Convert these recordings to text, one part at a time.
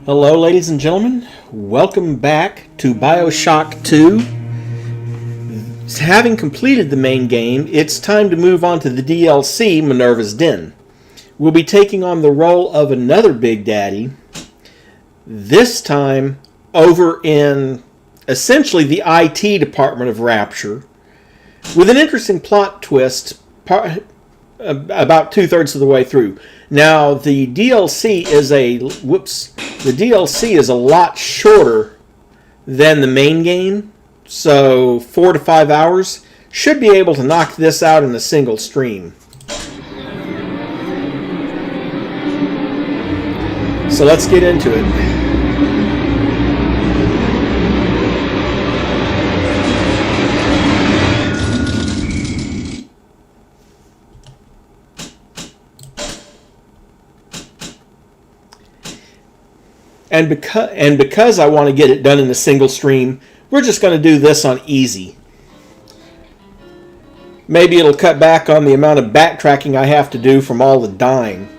Hello, ladies and gentlemen. Welcome back to Bioshock 2. Having completed the main game, it's time to move on to the DLC, Minerva's Den. We'll be taking on the role of another Big Daddy, this time over in essentially the IT department of Rapture, with an interesting plot twist about two-thirds of the way through. Now, the DLC is a lot shorter than the main game, so 4 to 5 hours. Should be able to knock this out in a single stream. So let's get into it. And because I want to get it done in a single stream, we're just going to do this on easy. Maybe it'll cut back on the amount of backtracking I have to do from all the dying.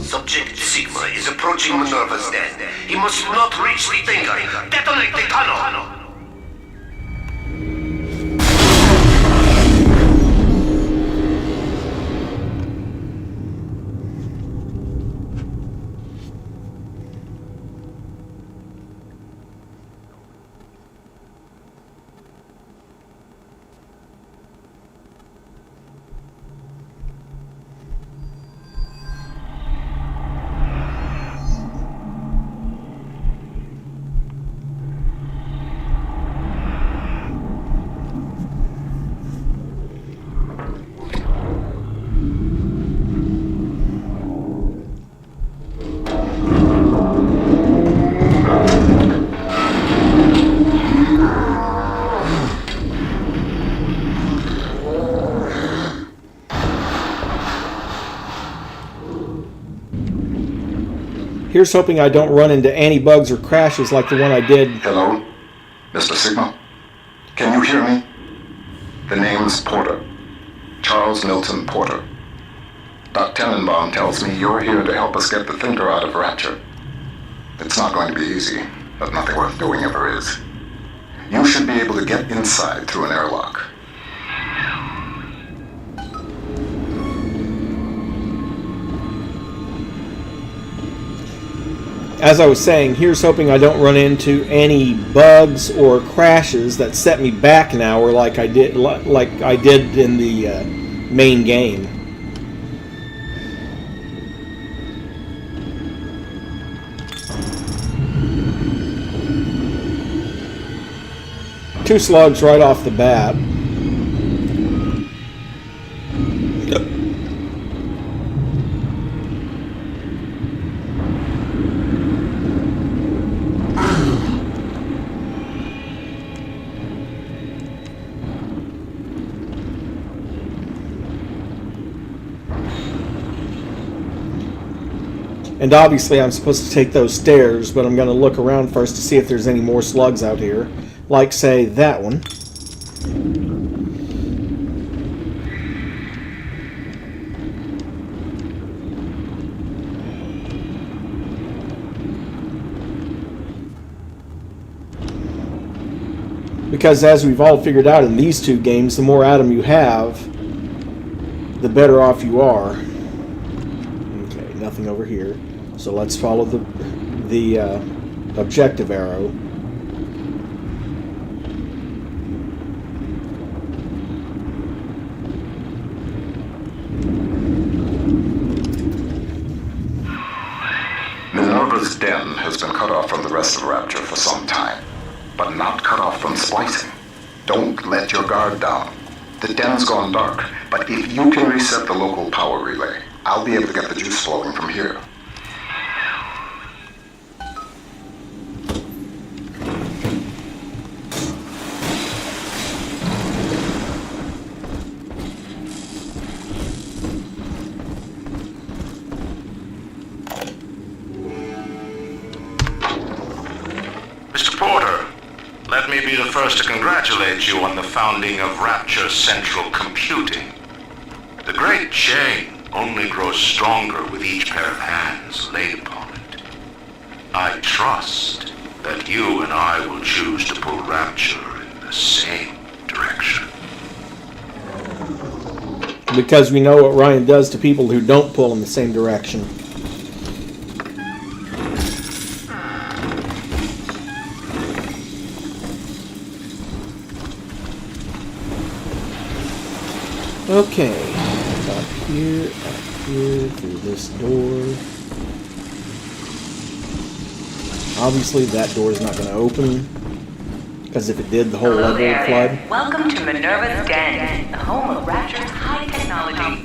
Subject Sigma is approaching Minerva's den. He must not reach the finger. Detonate the tunnel! Here's hoping I don't run into anti-bugs or crashes like the one I did. Hello, Mr. Sigma? Can you hear me? The name's Porter. Charles Milton Porter. Doc Tenenbaum tells me you're here to help us get the Thinker out of Rapture. It's not going to be easy, but nothing worth doing ever is. You should be able to get inside through an airlock. As I was saying, here's hoping I don't run into any bugs or crashes that set me back an hour like I did in the main game. Two slugs right off the bat. And obviously I'm supposed to take those stairs, but I'm going to look around first to see if there's any more slugs out here. Like, say, that one. Because as we've all figured out in these two games, the more Atom you have, the better off you are. Okay, nothing over here. So let's follow the objective arrow. Minerva's den has been cut off from the rest of Rapture for some time, but not cut off from splicing. Don't let your guard down. The den's gone dark, but if you can reset the local power relay, I'll be able to get the juice flowing from here. Let me be the first to congratulate you on the founding of Rapture Central Computing. The great chain only grows stronger with each pair of hands laid upon it. I trust that you and I will choose to pull Rapture in the same direction. Because we know what Ryan does to people who don't pull in the same direction. Okay, up here, through this door. Obviously that door is not going to open, because if it did, the whole Hello level would there. flood. Welcome to Minerva's Den, the home of Rapture's high technology.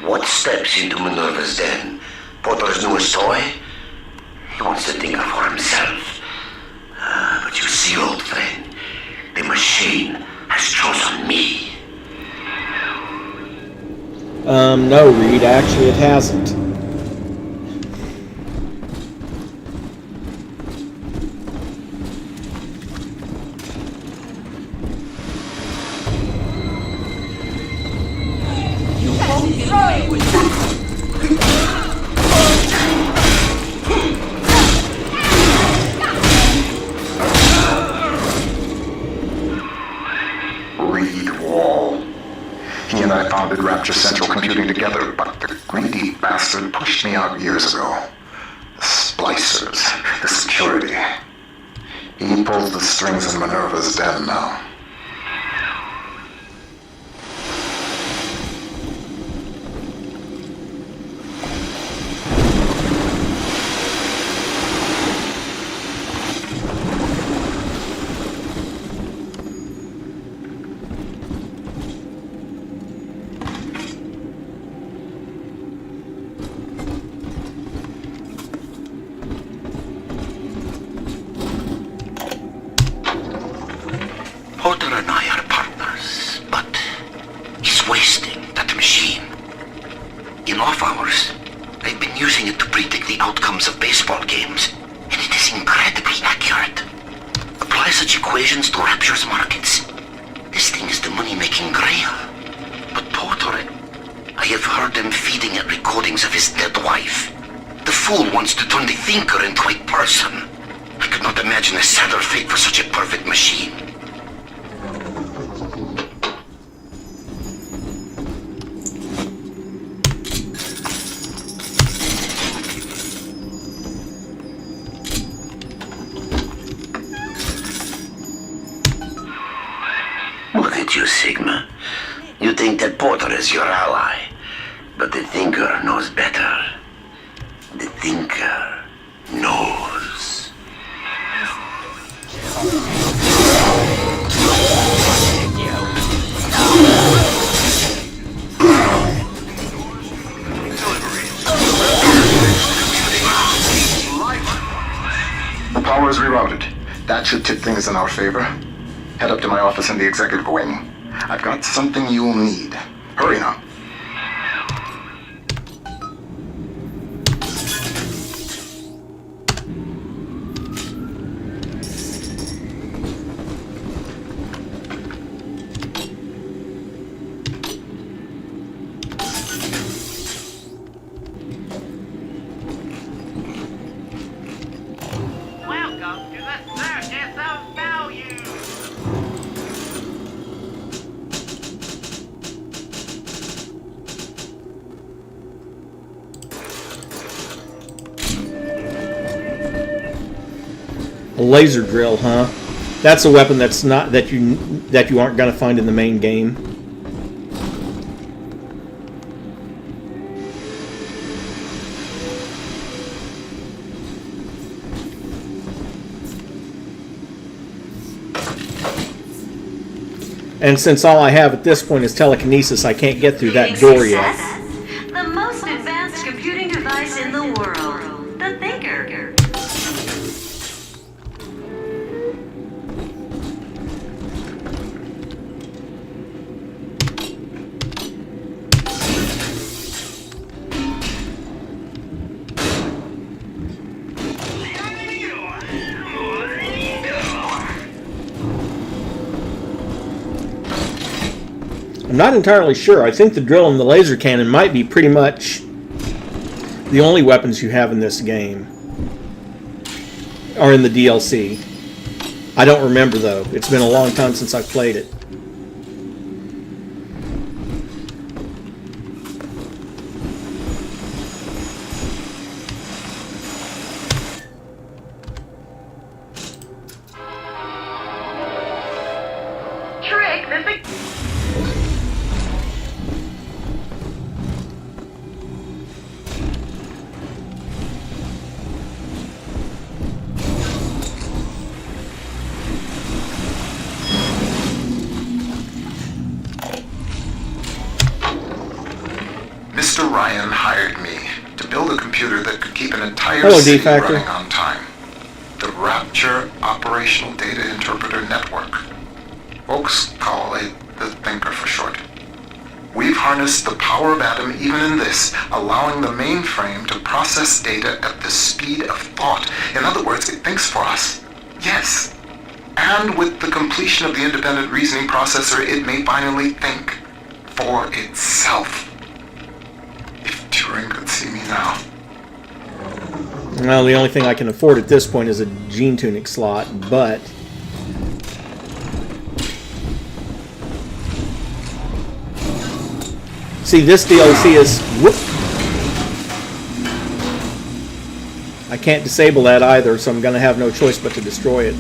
What steps into Minerva's den? Porter's newest toy? He wants to think for himself. But you see, old friend, the machine has chosen me. No, Reed, actually it hasn't. Reed Wall. He and I founded Rapture Central Computing together, but the greedy bastard pushed me out years ago. The splicers, the security. He pulls the strings in Minerva's den now. Porter and I are partners, but he's wasting that machine. In off hours, I've been using it to predict the outcomes of baseball games, and it is incredibly accurate. Apply such equations to Rapture's markets. This thing is the money-making grail. But Porter, I have heard him feeding it recordings of his dead wife. The fool wants to turn the thinker into a person. I could not imagine a sadder fate for such a perfect machine. Look at you, Sigma. You think that Porter is your ally, but the Thinker knows better. The Thinker knows. The power is rerouted. That should tip things in our favor. Head up to my office in the executive wing. I've got something you'll need. Hurry now. Welcome to the Circus of Value! A laser drill, huh? That's a weapon that's not that you aren't gonna find in the main game. And since all I have at this point is telekinesis, I can't get through that door yet. The most advanced computing device in the world. The Thinker. I'm not entirely sure. I think the drill and the laser cannon might be pretty much the only weapons you have in this game. Or in the DLC. I don't remember, though. It's been a long time since I've played it. Trick, this is... Mr. Ryan hired me to build a computer that could keep an entire Hello, city D-Factor. running on time. The Rapture Operational Data Interpreter Network. Folks call it the Thinker for short. We've harnessed the power of Atom even in this, allowing the mainframe to process data at the speed of thought. In other words, it thinks for us. Yes. And with the completion of the independent reasoning processor, it may finally think for itself. If Turing could see me now. Well, the only thing I can afford at this point is a gene tuning slot, but... See, this DLC is... Whoop! I can't disable that either, so I'm going to have no choice but to destroy it.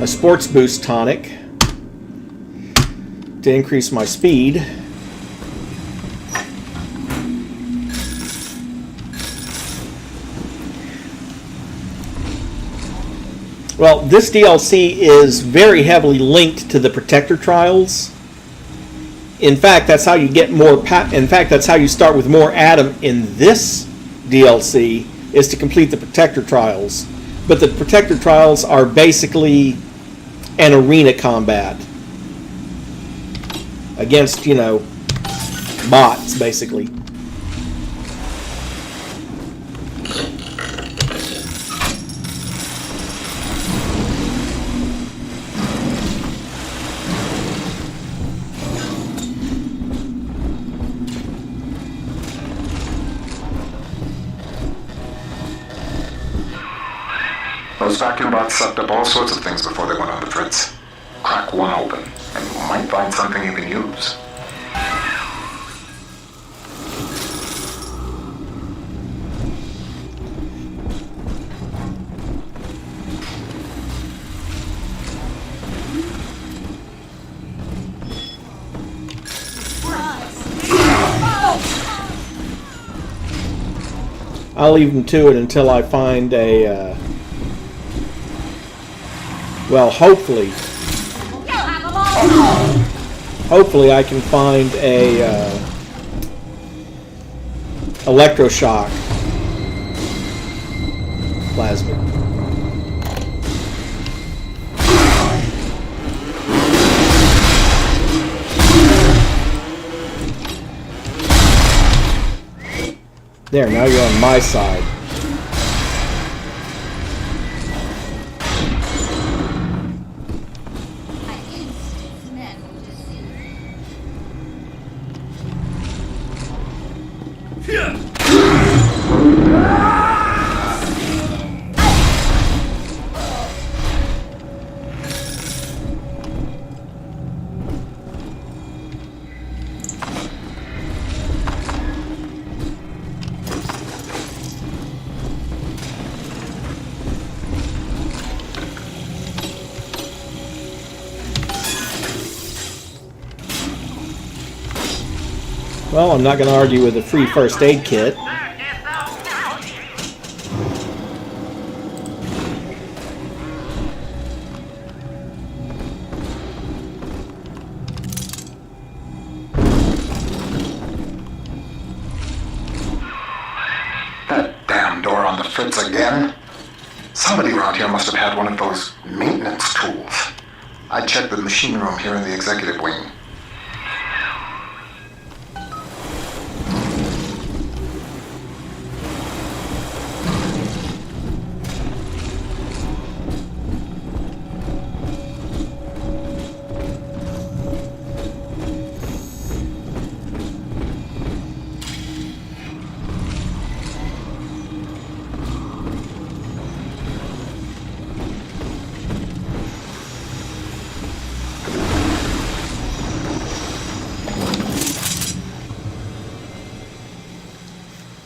A sports boost tonic to increase my speed. Well, this DLC is very heavily linked to the Protector Trials. In fact, that's how you get more. In fact, that's how you start with more Atom in this DLC, is to complete the Protector Trials. But the Protector Trials are basically an arena combat against, you know, bots, basically. Those vacuum bots sucked up all sorts of things before they went on the fritz. Crack one open, and you might find something you can use. I'll leave them to it until I find a, well, hopefully I can find a electroshock plasmid. There, now you're on my side. Well, I'm not going to argue with a free first aid kit. That damn door on the fritz again? Somebody around here must have had one of those maintenance tools. I checked the machine room here in the executive wing.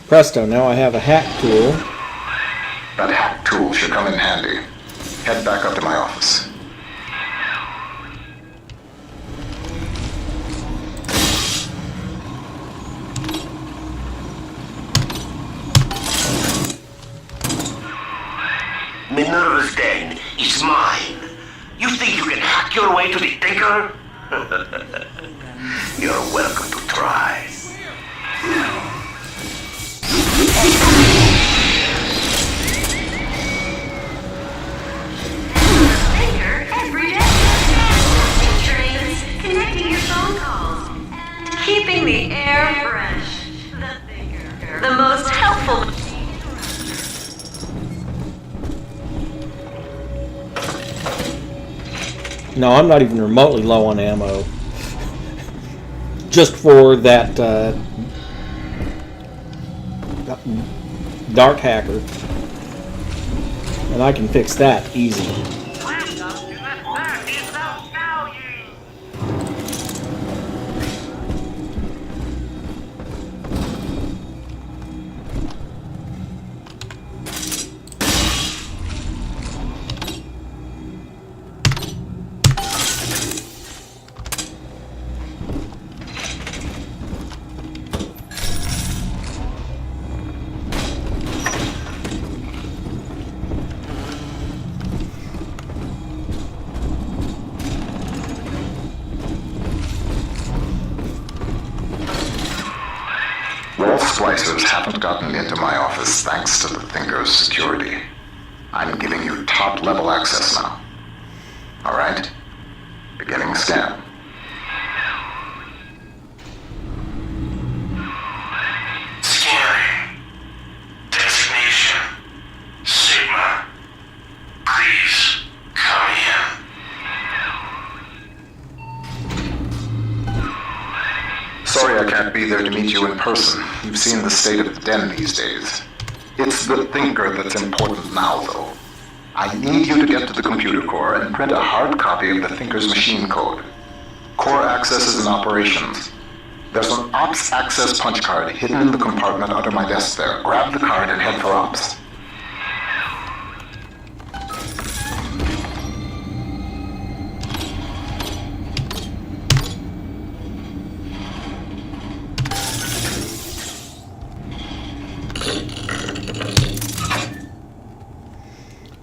Presto, now I have a hack tool. That hack tool should come in handy. Head back up to my office. Minerva's den is mine. You think you can hack your way to the Thinker? You're welcome to try. Thinker every day. Trains, connecting your phone calls, keeping the air fresh. The Thinker, the most helpful. No, I'm not even remotely low on ammo. Just for that dart hacker. And I can fix that easy. Splicers haven't gotten into my office thanks to the Thinker's security. I'm giving you top-level access now. All right? Beginning scan. Scanning. Designation. Sigma. Please come in. Sorry I can't be there to meet you in person. You've seen the state of the den these days. It's the Thinker that's important now, though. I need you to get to the computer core and print a hard copy of the Thinker's machine code. Core accesses and operations. There's an Ops access punch card hidden in the compartment under my desk there. Grab the card and head for Ops.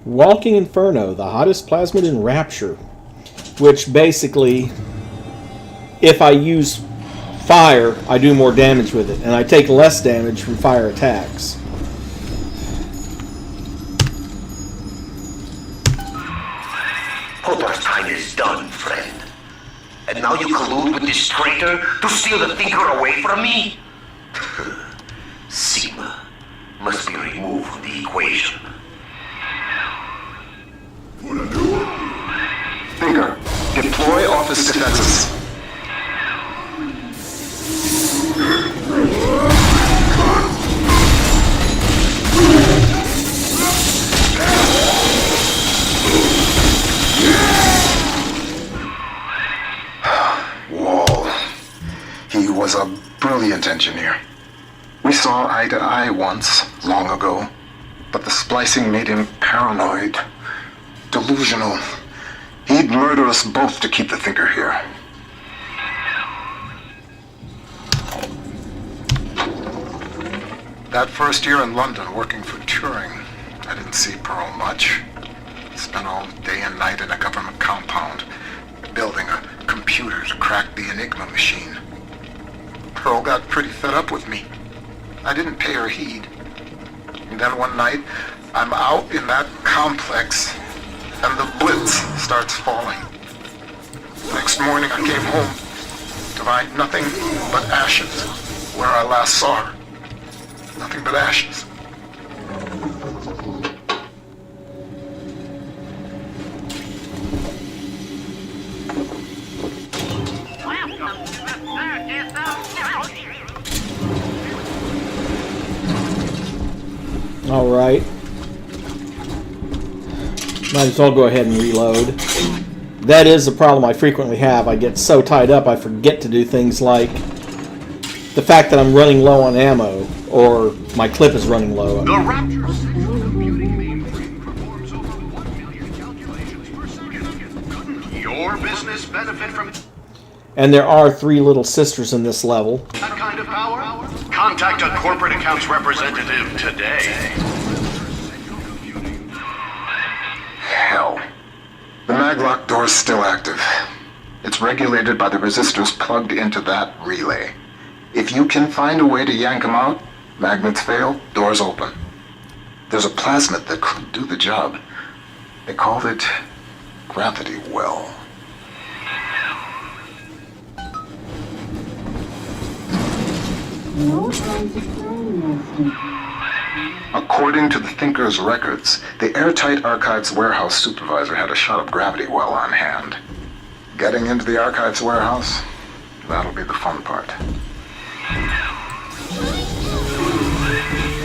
Walking Inferno, the hottest plasmid in Rapture. Which basically, if I use fire, I do more damage with it. And I take less damage from fire attacks. Potter's time is done, friend. And now you collude with this traitor to steal the Thinker away from me? Sigma must be removed from the equation. Thinker, deploy office defenses. Wall. He was a brilliant engineer. We saw eye to eye once, long ago, but the splicing made him paranoid, delusional. He'd murder us both to keep the Thinker here. That first year in London working for Turing, I didn't see Pearl much. Spent all day and night in a government compound, building a computer to crack the Enigma machine. Pearl got pretty fed up with me. I didn't pay her heed. And then one night, I'm out in that complex, and the blitz starts falling. Next morning I came home to find nothing but ashes where I last saw her. Nothing but ashes. All right. Might as well go ahead and reload. That is a problem I frequently have. I get so tied up I forget to do things like the fact that I'm running low on ammo, or my clip is running low. The Rapture central computing mainframe performs over 1 million calculations per second. Couldn't your business benefit from And there are 3 little sisters in this level. that kind of power? Contact a corporate accounts representative today. Hell. The maglock door's still active. It's regulated by the resistors plugged into that relay. If you can find a way to yank them out, magnets fail, doors open. There's a plasmid that could do the job. They called it gravity well. According to the Thinker's records, the Airtight Archives warehouse supervisor had a shot of gravity well on hand. Getting into the archives warehouse, that'll be the fun part.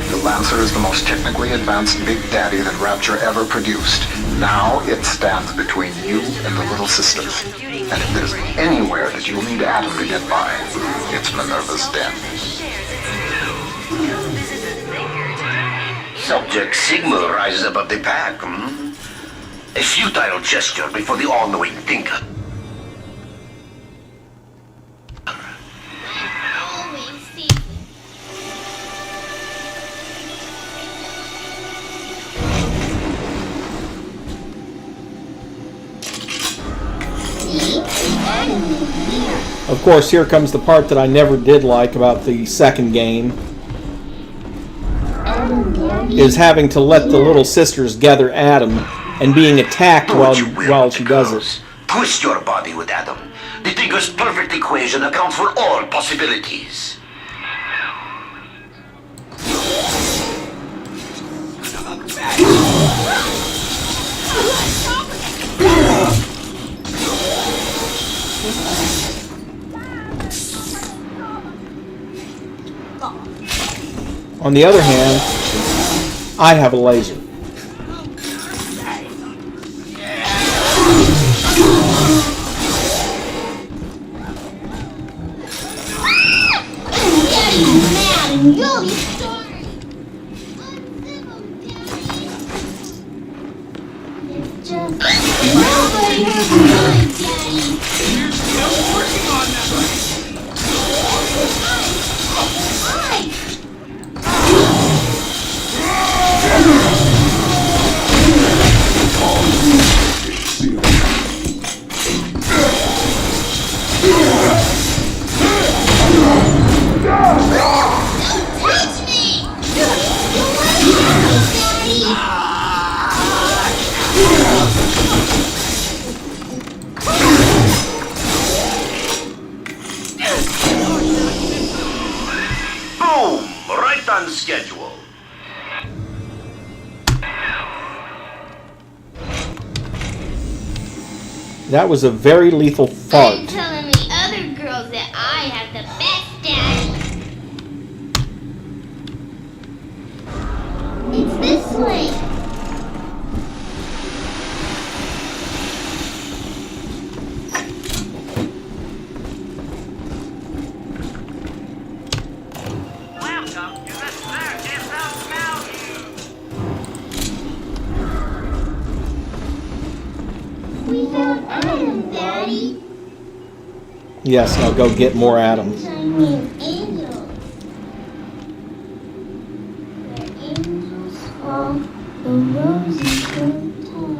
The Lancer is the most technically advanced Big Daddy that Rapture ever produced. Now it stands between you and the Little Sisters. And if there's anywhere that you'll need Adam to get by, it's Minerva's den. Subject Sigma rises above the pack, hmm? A futile gesture before the all-knowing thinker. Of course, here comes the part that I never did like about the second game, is having to let the little sisters gather Adam and being attacked while she does it. Twist your body with Adam. The Thinker's perfect equation accounts for all possibilities. On the other hand, I have a laser. Daddy's mad and you'll be sorry. It's just nobody has mine, Daddy. You're still working on that. Boom! Right on schedule. That was a very lethal I'm fart. telling the other girls that I have the best daddy. It's this way. Welcome to the circus of value. We found Adam, Daddy. Yes, now go get more Adams. I mean angels. Where angels fall, the roses grow tall.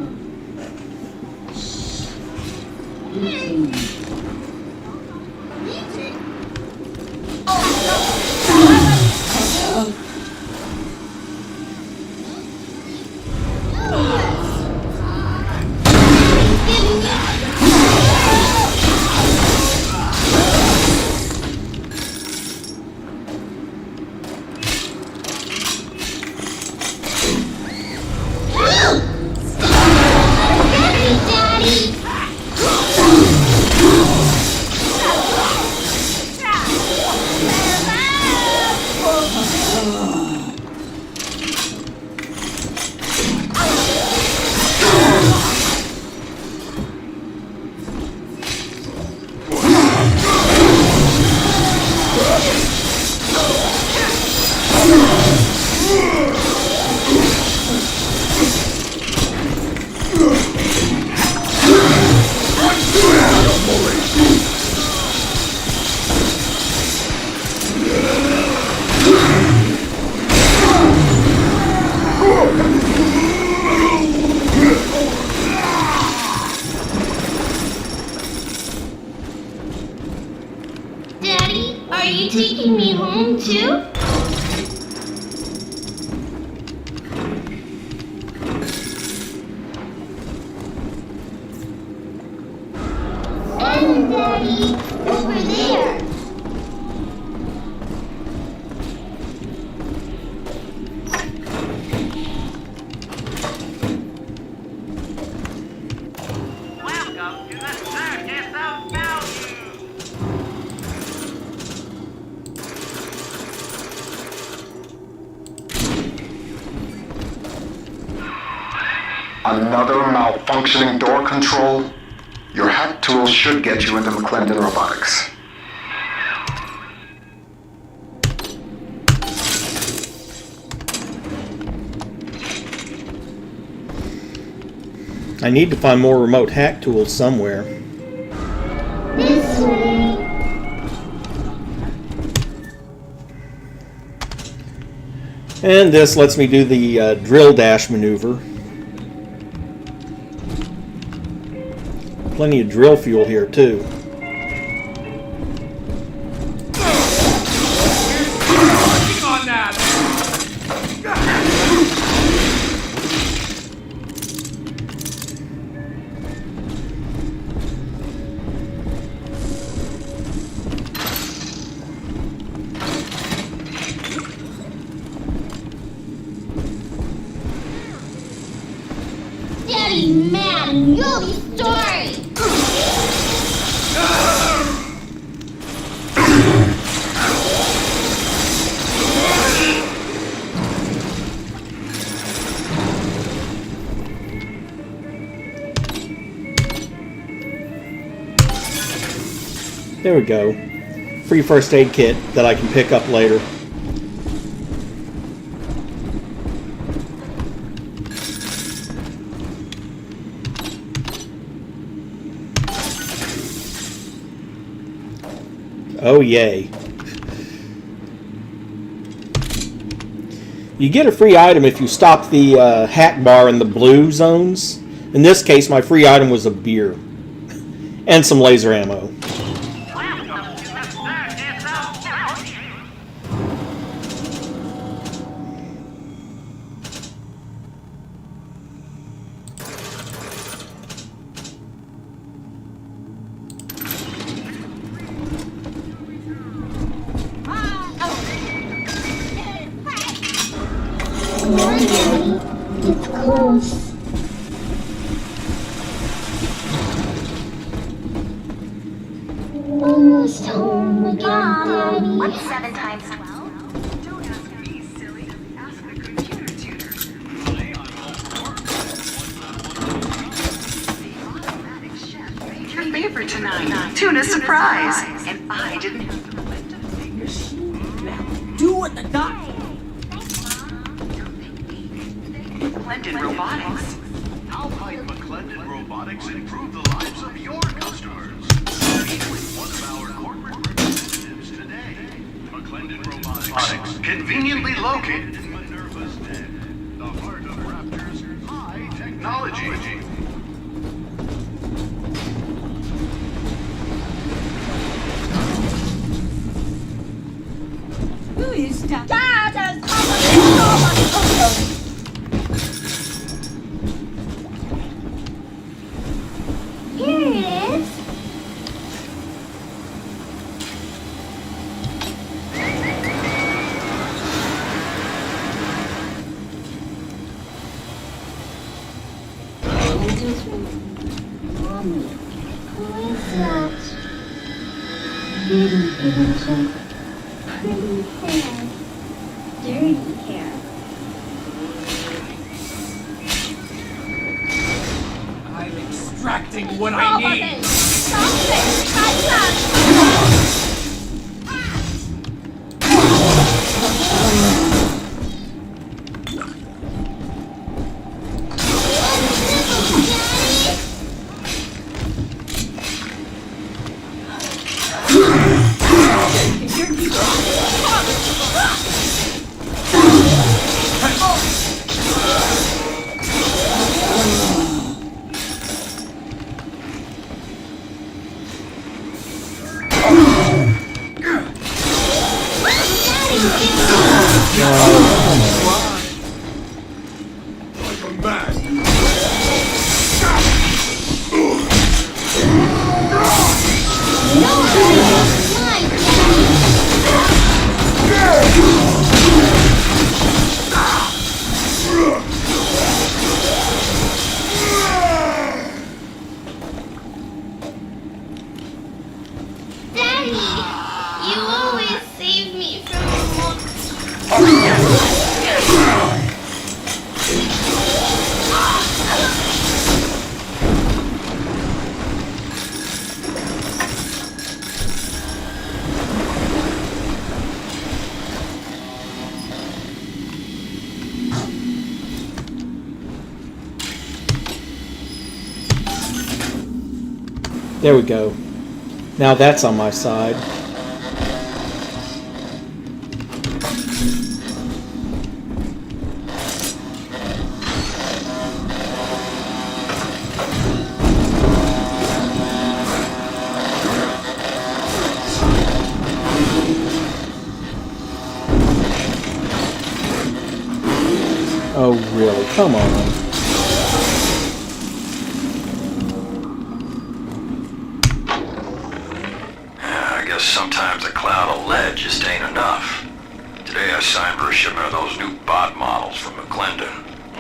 too? And Daddy, over there. Welcome to the circus of value. Another malfunctioning door control? Your hack tool should get you into McClendon Robotics. I need to find more remote hack tools somewhere. This way. And this lets me do the drill dash maneuver. Plenty of drill fuel here too. Working on that! Daddy, man, you'll be sorry. There we go. Free first aid kit that I can pick up later. Oh yay. You get a free item if you stop the hack bar in the blue zones. In this case, my free item was a beer. And some laser ammo. Welcome to the circus of value. Come on, Daddy. It's close. Almost home again, Daddy. What's 7 times 12? Don't ask me, silly. Ask the computer tutor. Your favorite tonight, tuna surprise. And I didn't have to relent a thing. Do what the doc. McClendon Robotics. How might McClendon Robotics improve the lives of your customers? Meet with one of our corporate representatives today. McClendon Robotics, conveniently located in Minerva's den, the heart of Raptor's high technology. Who is that? Here it is. Mommy, who is that? Pretty angel. Pretty hair. Dirty hair. I'm extracting what I need. There we go. Now that's on my side. Oh, really? Come on. I guess sometimes a cloud of lead just ain't enough. Today I signed for a shipment of those new bot models from McClendon.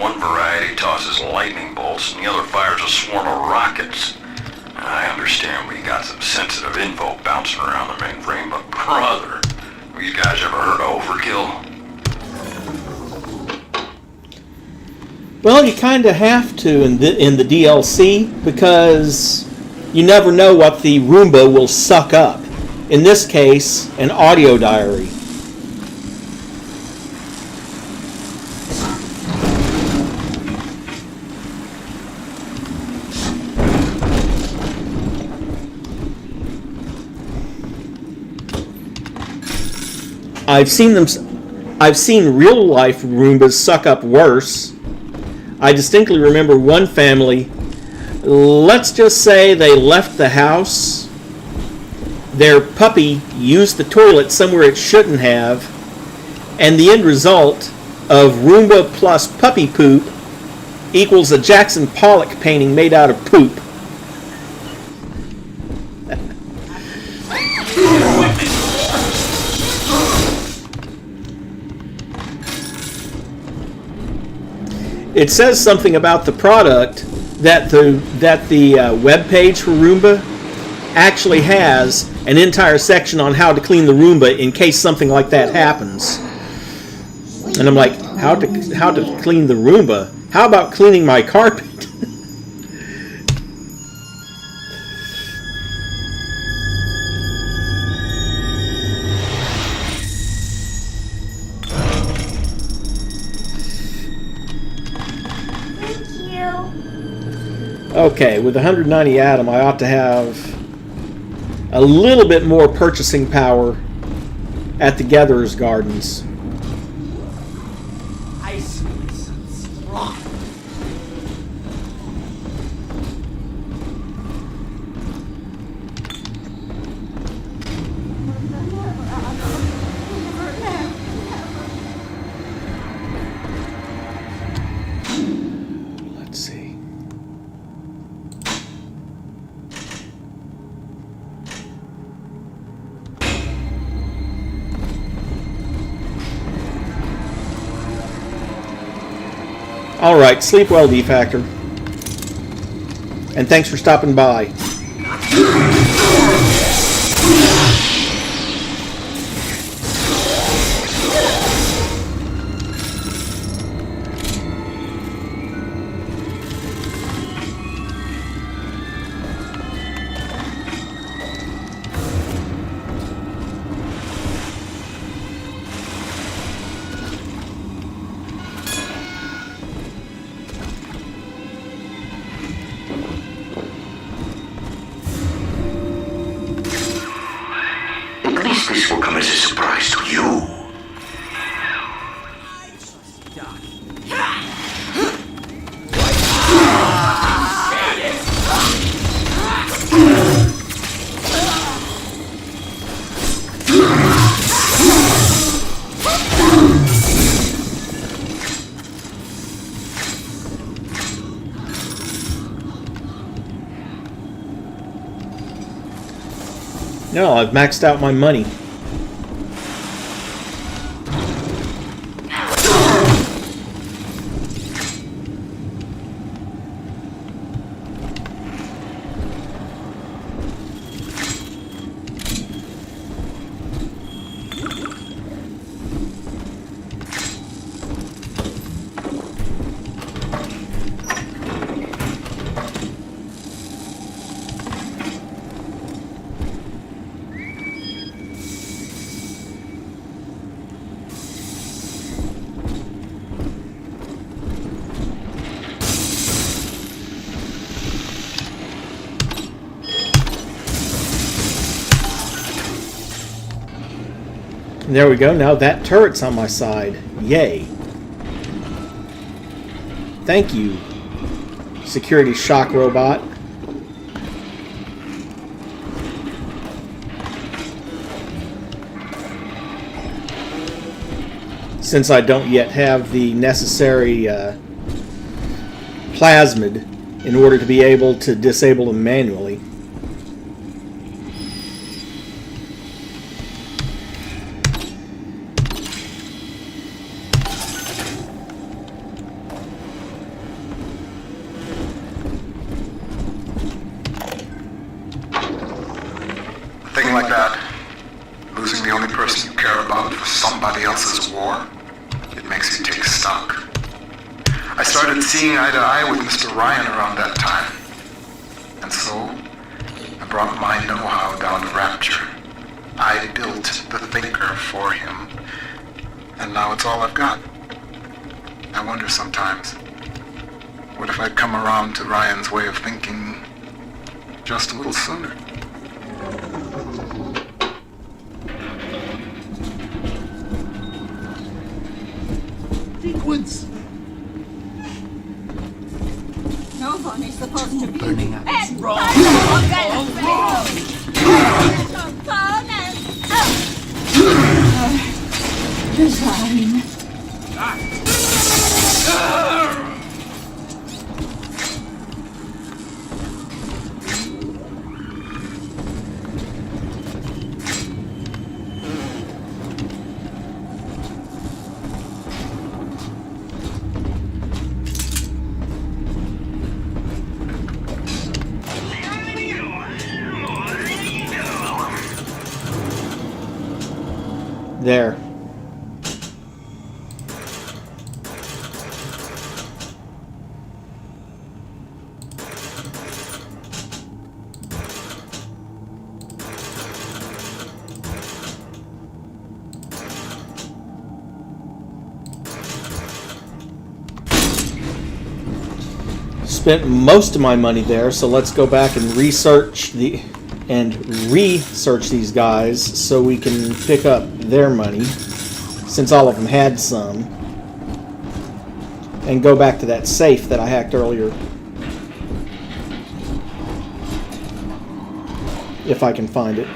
One variety tosses lightning bolts and the other fires a swarm of rockets. I understand we got some sensitive info bouncing around the mainframe, but brother, have you guys ever heard of overkill? Well, you kind of have to in the DLC, because you never know what the Roomba will suck up. In this case, an audio diary. I've seen real life Roombas suck up worse. I distinctly remember one family, let's just say they left the house, their puppy used the toilet somewhere it shouldn't have, and the end result of Roomba plus puppy poop equals a Jackson Pollock painting made out of poop. It says something about the product that the web page for Roomba actually has an entire section on how to clean the Roomba in case something like that happens. And I'm like, how to clean the Roomba? How about cleaning my carpet? Okay, with 190 Atom, I ought to have a little bit more purchasing power at the Gatherer's Gardens. I smell some strong. Let's see. All right, sleep well, D-Factor. And thanks for stopping by. At least this will come as a surprise to you. No, I've maxed out my money. There we go. Now that turret's on my side. Yay. Thank you, security shock robot. Since I don't yet have the necessary plasmid in order to be able to disable them manually. A thing like that, losing the only person you care about for somebody else's war, it makes you take stock. I started seeing eye to eye with Mr. Ryan around that time. And so, I brought my know-how down to Rapture. I built the Thinker for him. And now it's all I've got. I wonder sometimes, what if I'd come around to Ryan's way of thinking just a little sooner? Sequence! No one is supposed to be Burning up. It's wrong. Design. There. Spent most of my money there, so let's go back and research these guys so we can pick up their money, since all of them had some, and go back to that safe that I hacked earlier, if I can find it.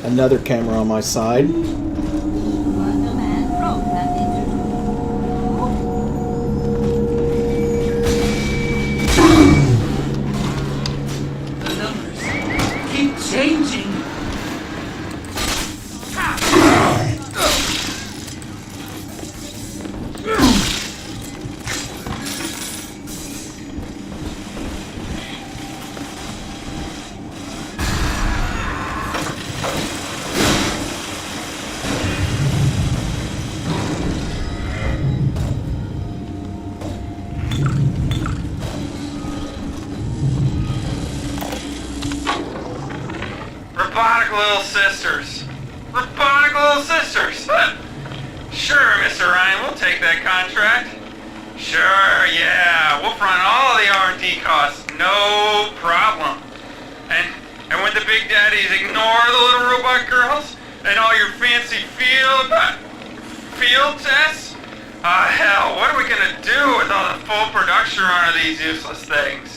Another camera on my side. The numbers keep changing. Robotic little sisters. Robotic little sisters. Sure, Mr. Ryan, we'll take that contract. Sure, yeah, we'll front all of the R&D costs, no problem. And when the big daddies ignore the little robot girls and all your fancy field tests, Hell, what are we gonna do with all the full production run of these useless things?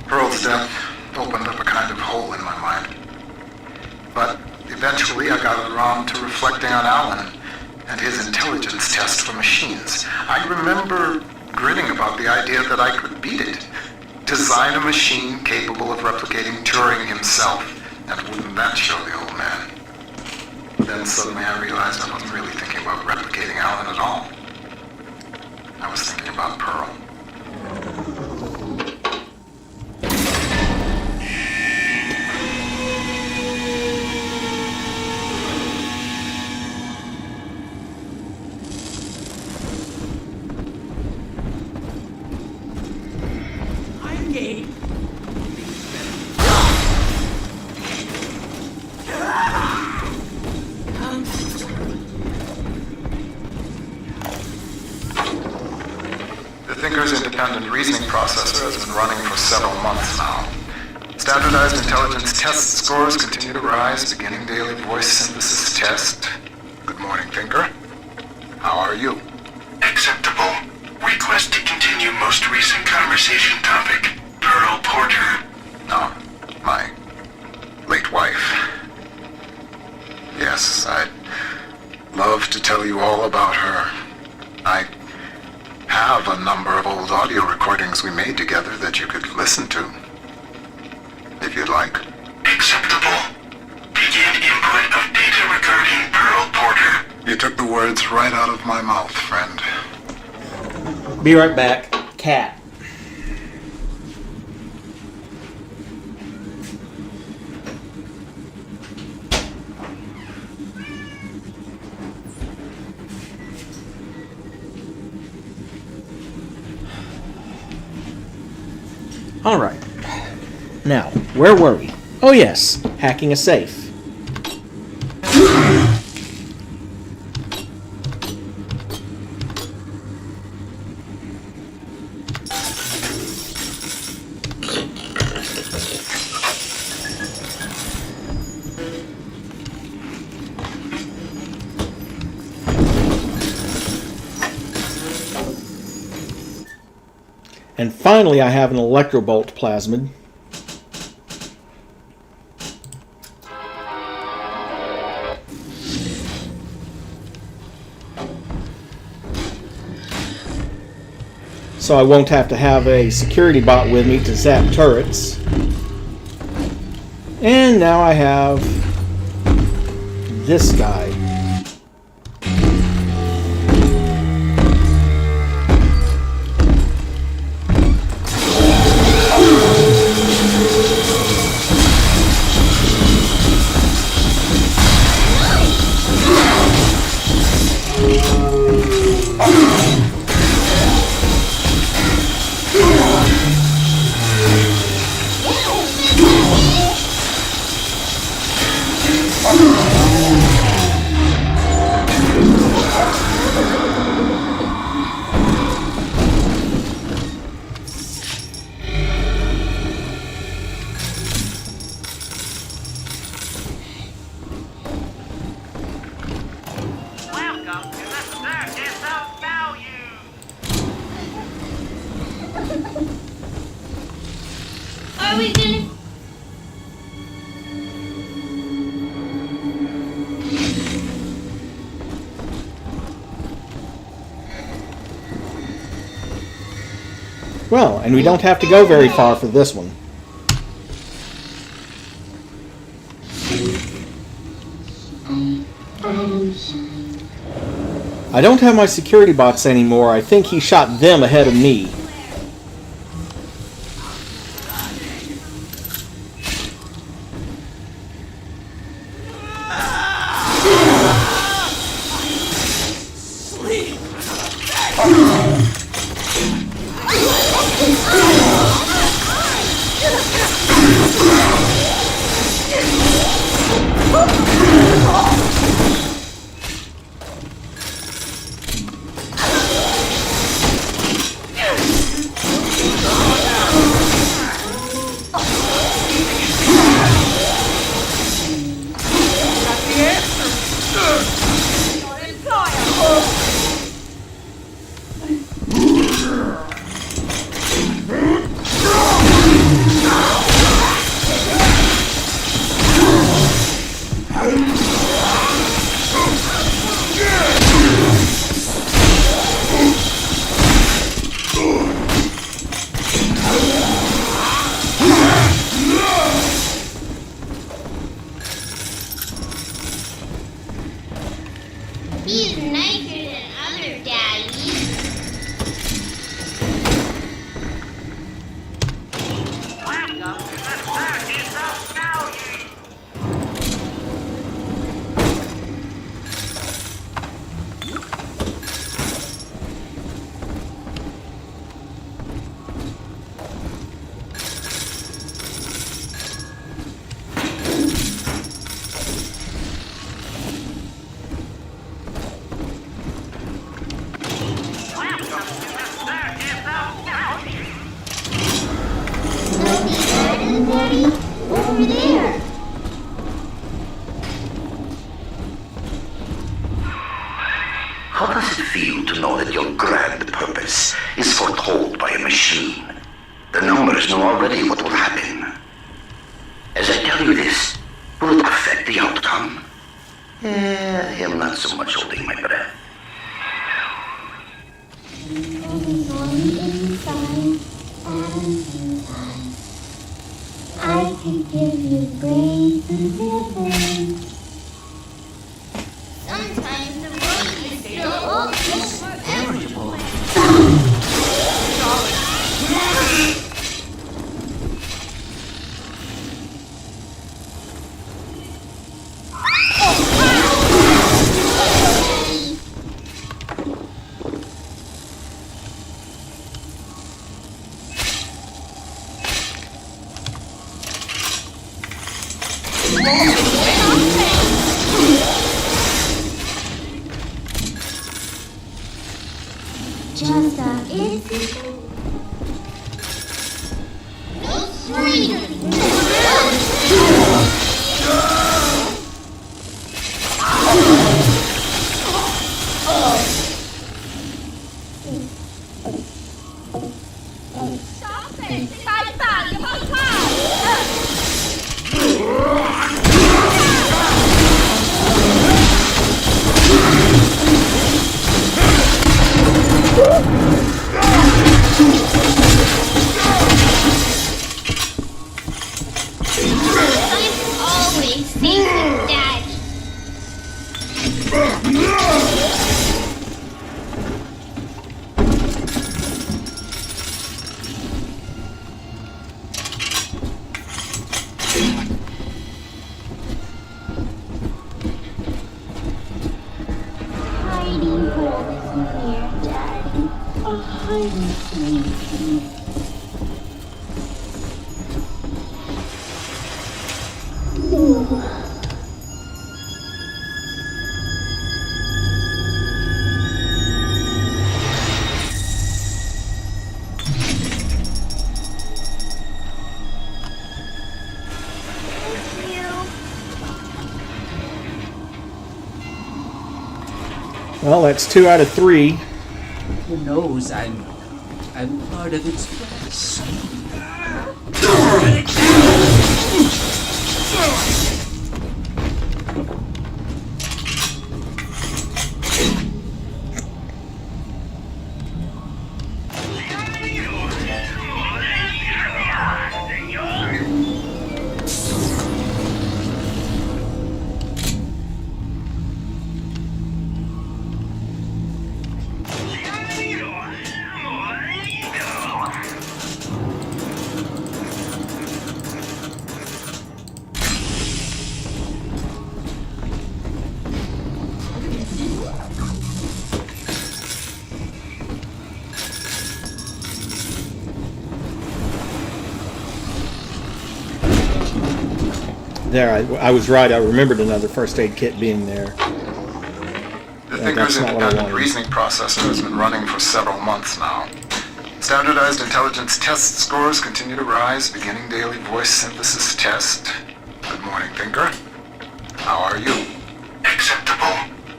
Pearl's death opened up a kind of hole in my mind. But eventually I got around to reflecting on Alan and his intelligence test for machines. I remember grinning about the idea that I could beat it. Design a machine capable of replicating Turing himself. And wouldn't that show the old man? Then suddenly I realized I wasn't really thinking about replicating Alan at all. I was thinking about Pearl. I'm game. The Thinker's independent reasoning processor has been running for several months now. Standardized intelligence test scores continue to rise, beginning daily voice synthesis test. Good morning, Thinker. How are you? Acceptable. Request to continue most recent conversation topic. Pearl Porter. No, my late wife. Yes, I'd love to tell you all about her. I have a number of old audio recordings we made together that you could listen to, if you'd like. Acceptable. Begin input of data regarding Pearl Porter. You took the words right out of my mouth, friend. Be right back. Cat. Alright. Now, where were we? Oh yes, hacking a safe. And finally, I have an electrobolt plasmid. So I won't have to have a security bot with me to zap turrets. And now I have this guy. Are we gonna... Well, and we don't have to go very far for this one. I don't have my security box anymore. I think he shot them ahead of me. He's nicer than other daddies. Welcome to the circus of Maui. Welcome to the circus of Maui. Daddy? Over there. How does it feel to know that your grand purpose is foretold by a machine? The numbers know already what will happen. As I tell you this, will it affect the outcome? I am not so much holding my breath. I could give you brains and living. Sometimes the brain is still open. Just a instant. No screaming. Stop it! 快打一炮炮！ I'm always saving Daddy. Hiding hole isn't here, Daddy. A hiding place. Well, that's 2 out of 3. Who knows? I'm part of its There, I was right. I remembered another first aid kit being there. The Yeah, Thinker's that's not what I independent wanted. reasoning processor has been running for several months now. Standardized intelligence test scores continue to rise, beginning daily voice synthesis test. Good morning, Thinker. How are you? Acceptable.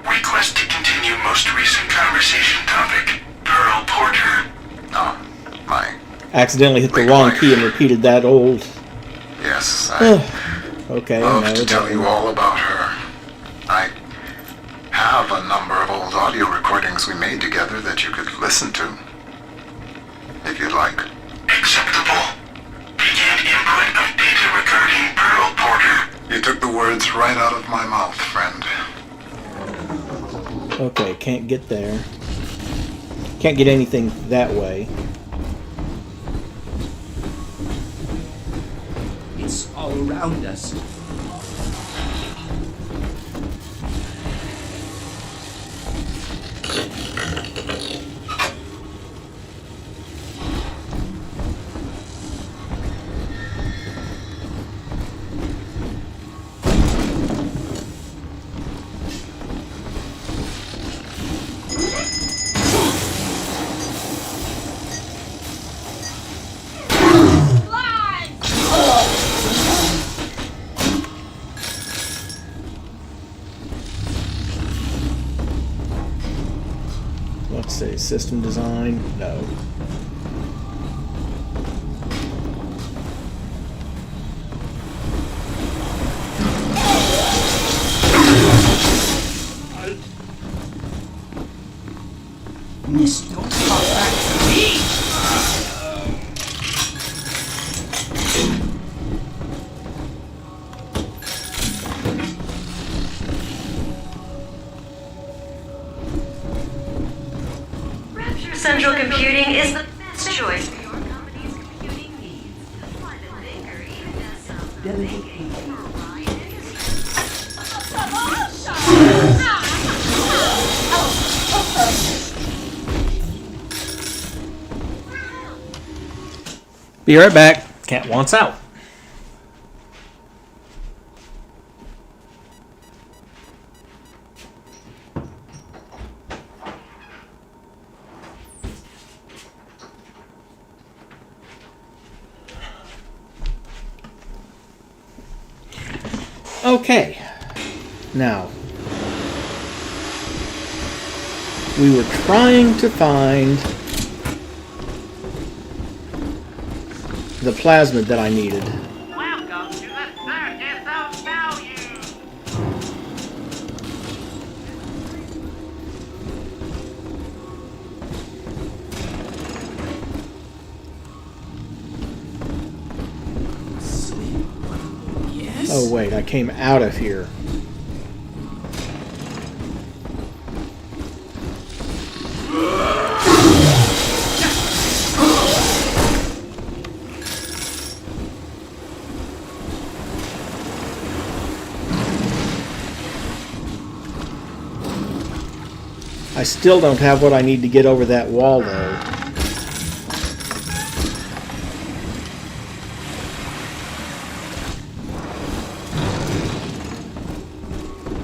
Request to continue most recent conversation topic. Pearl Porter. Oh, my. Accidentally hit the Wait, wrong wife. key and repeated that old. Yes, I Okay, love no, to tell that- you all about her. I have a number of old audio recordings we made together that you could listen to. If you'd like. Acceptable. Begin input of data regarding Pearl Porter. You took the words right out of my mouth, friend. Okay, can't get there. Can't get anything that way. It's all around us. Let's see, system design, no. Miss, don't talk back to me! Rapture Central Computing is the best choice for your company's computing needs. Why the Thinker even does some thinking for Ryan Be right back. Cat wants out. Okay. Now, we were trying to find the plasmid that I needed. Welcome to the Circus of Value. Yes? Oh wait, I came out of here. I still don't have what I need to get over that wall though.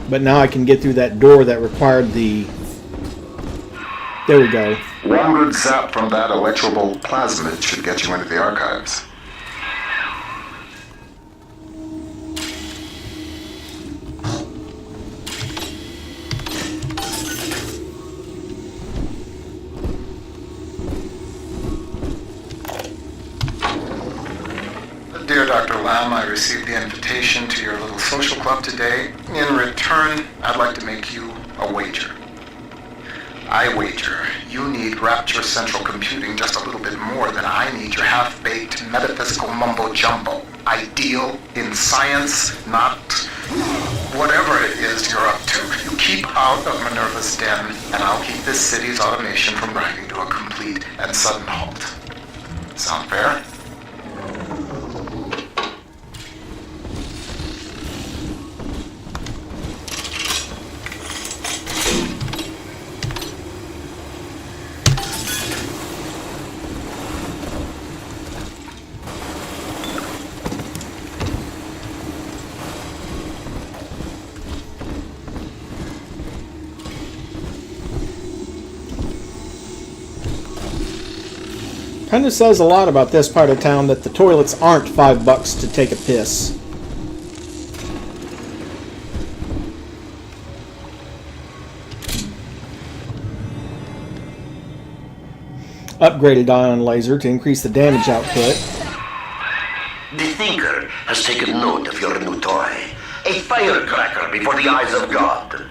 But now I can get through that door that required the... There we go. One good zap from that electrical plasmid should get you into the archives. Dear Dr. Lamb, I received the invitation to your little social club today. In return, I'd like to make you a wager. I wager you need Rapture Central Computing just a little bit more than I need your half-baked metaphysical mumbo-jumbo. Ideal in science, not whatever it is you're up to. You keep out of Minerva's den, and I'll keep this city's automation from grinding to a complete and sudden halt. Sound fair? Kind of says a lot about this part of town that the toilets aren't $5 to take a piss. Upgraded ion laser to increase the damage output. The Thinker has taken note of your new toy. A firecracker before the eyes of God.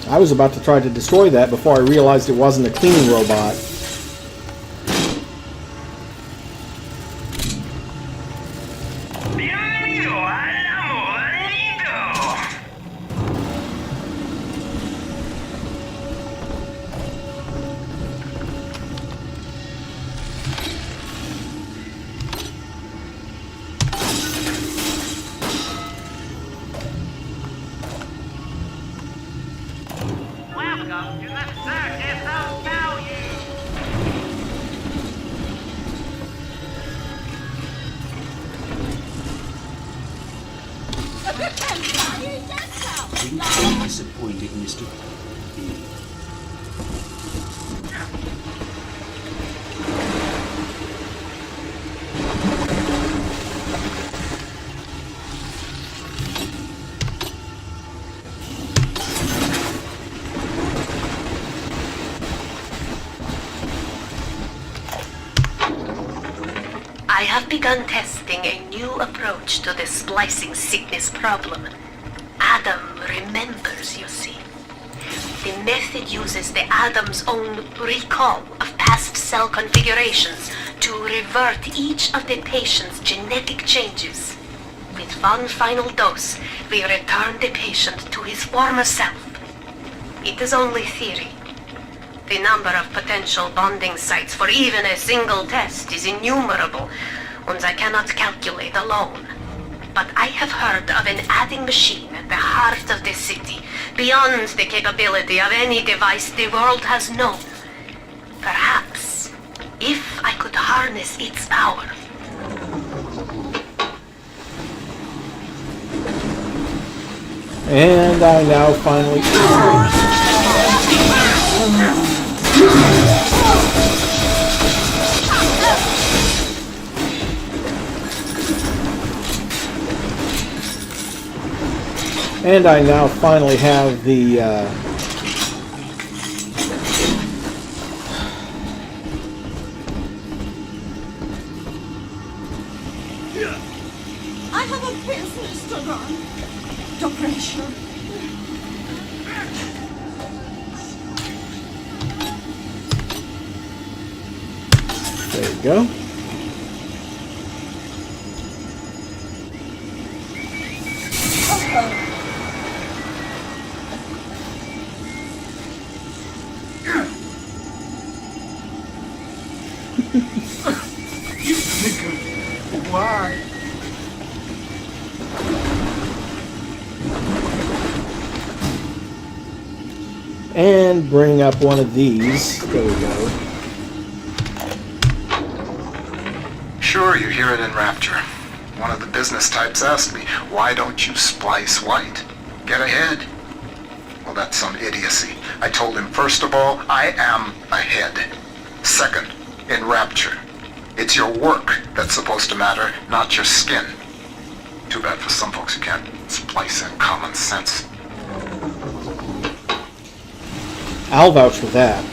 I was about to try to destroy that before I realized it wasn't a cleaning robot. Welcome to the circus of value. Disappointed, Mr. I have begun testing a new approach to the splicing sickness problem. Adam remembers, you see. The method uses the Adam's own recall of past cell configurations to revert each of the patient's genetic changes. With one final dose, we return the patient to his former self. It is only theory. The number of potential bonding sites for even a single test is innumerable, and I cannot calculate alone. But I have heard of an adding machine at the heart of the city, beyond the capability of any device the world has known. Perhaps, if I could harness its power. And I now finally... And I now finally have the I have a business to run. The pressure. There you go. You nigga. Why? And bring up one of these. There we go. Sure, you hear it in Rapture. One of the business types asked me, why don't you splice white? Get ahead. Well, that's some idiocy. I told him, first of all, I am ahead. Second, in Rapture, it's your work that's supposed to matter, not your skin. Too bad for some folks who can't splice in common sense. I'll vouch for that.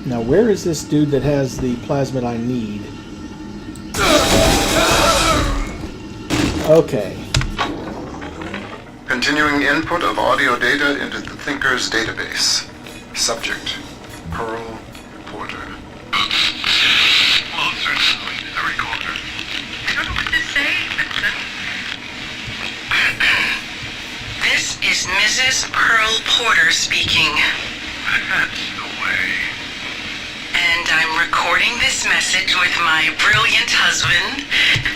Now, where is this dude that has the plasmid I need? Okay. Continuing input of audio data into the Thinker's database. Subject, Pearl Porter. Closer now into the recorder. I don't know what to say, Vincent. This is Mrs. Pearl Porter speaking. That's the way. And I'm recording this message with my brilliant husband,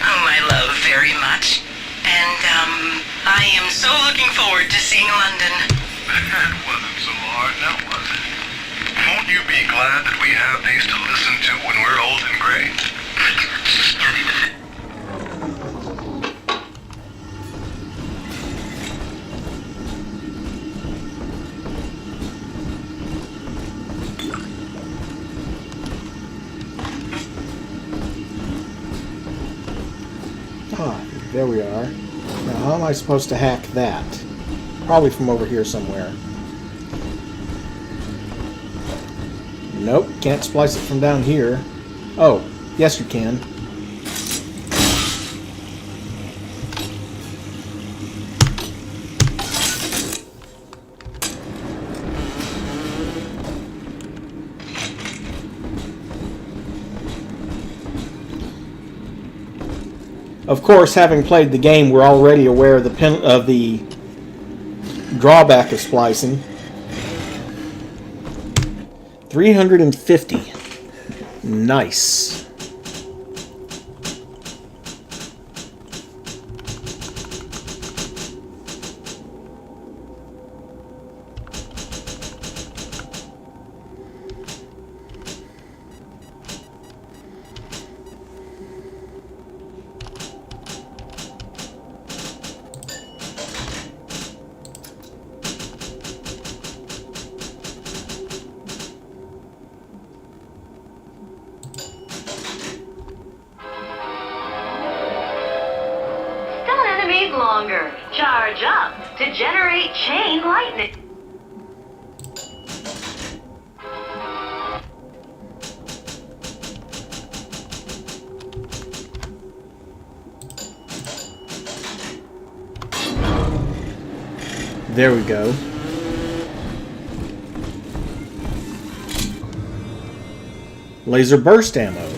whom I love very much. And, I am so looking forward to seeing London. That wasn't so hard, now was it? Won't you be glad that we have these to listen to when we're old and gray? Ah, there we are. Now, how am I supposed to hack that? Probably from over here somewhere. Nope, can't splice it from down here. Oh, yes you can. Of course, having played the game, we're already aware of the drawback of splicing. 350. Nice. Longer. Charge up to generate chain lightning. There we go. Laser burst ammo.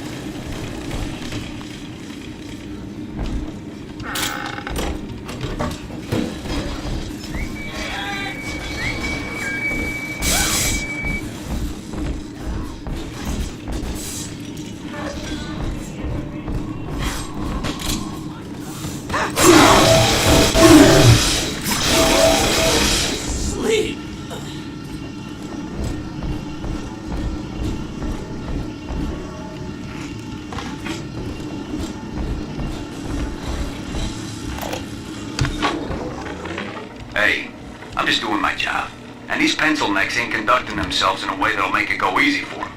Hey, I'm just doing my job. And these pencil necks ain't conducting themselves in a way that'll make it go easy for them.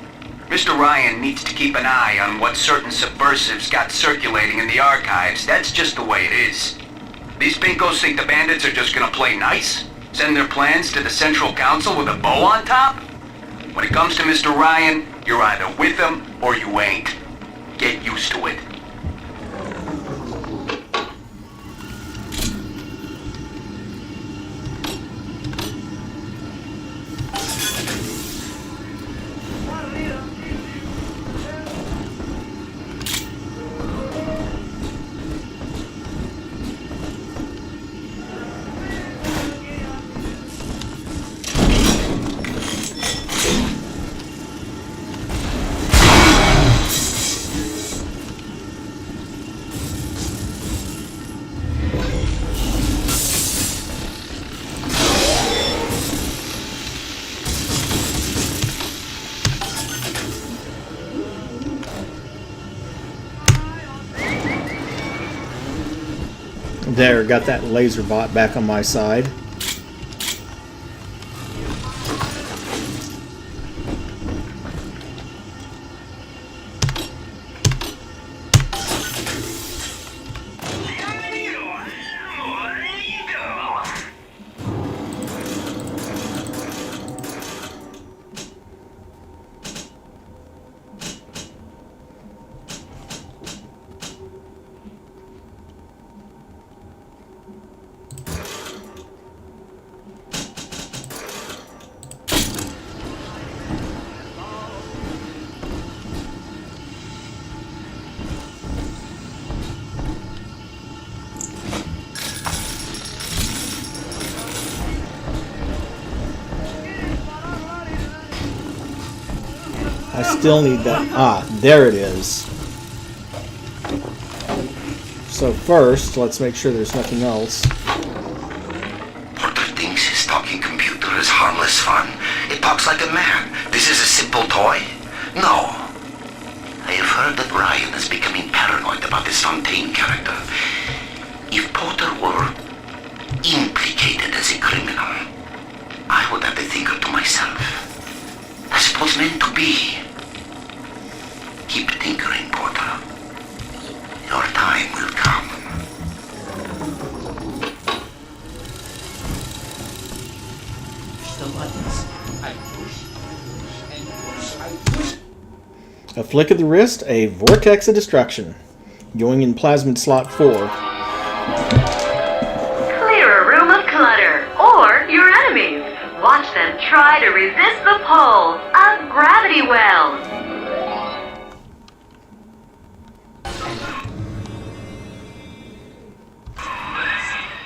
Mr. Ryan needs to keep an eye on what certain subversives got circulating in the archives. That's just the way it is. These pinkos think the bandits are just gonna play nice? Send their plans to the Central Council with a bow on top? When it comes to Mr. Ryan, you're either with him or you ain't. Get used to it. There, got that laser bot back on my side. I still need that. Ah, there it is. So first, let's make sure there's nothing else. Porter thinks his talking computer is harmless fun. It talks like a man. This is a simple toy? No. I have heard that Ryan is becoming paranoid about this Fontaine character. If Porter were implicated as a criminal, I would have the thinker to myself. As it was meant to be. Keep tinkering, Porter. Your time will come. Push the buttons. I push and push. I push. A flick of the wrist, a vortex of destruction. Going in plasmid slot 4. Clear a room of clutter, or your enemies. Watch them try to resist the pull of gravity wells.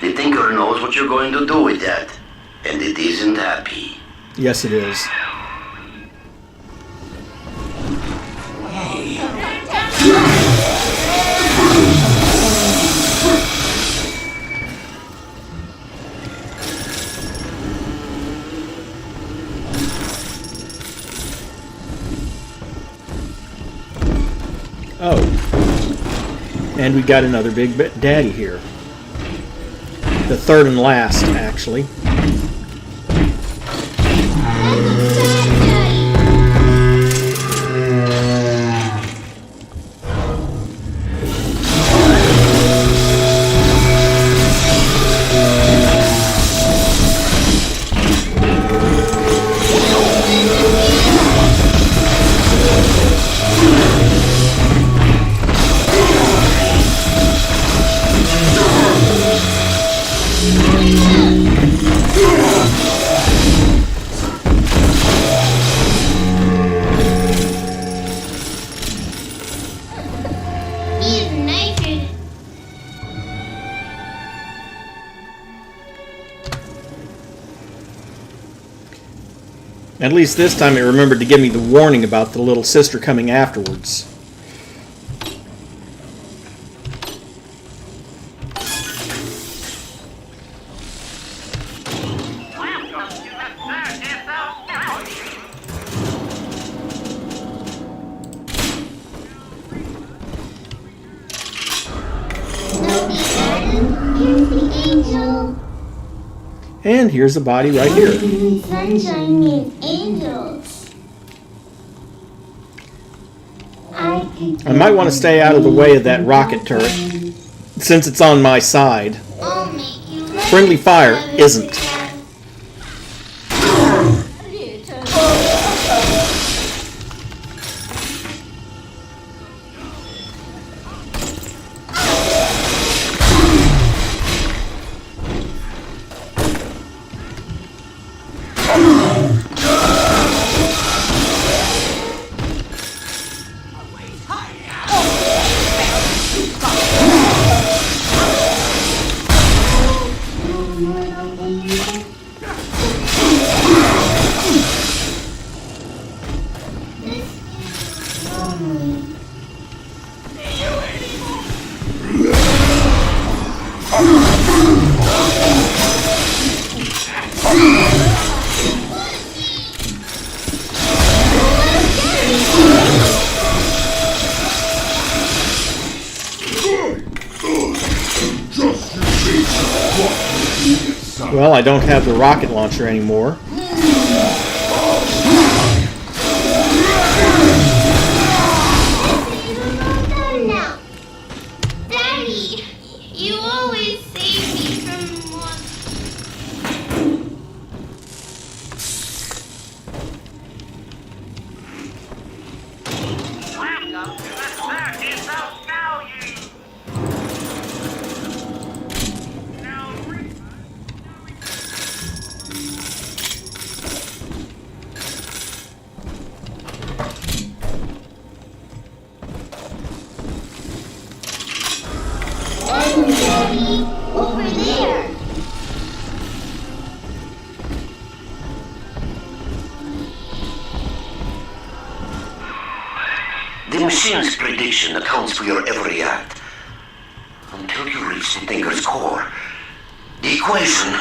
The Tinker knows what you're going to do with that, and it isn't happy. Yes, it is. Oh. And we got another big daddy here. The third and last, actually. At least this time it remembered to give me the warning about the little sister coming afterwards. And here's a body right here. Sunshine means angels. I might want to stay out of the way of that rocket turret, since it's on my side. Friendly fire isn't. Well, I don't have the rocket launcher anymore. Daddy, you always save me from Welcome to the circus of value. machine's prediction accounts for your every act. Until you reach the thinker's core, the equation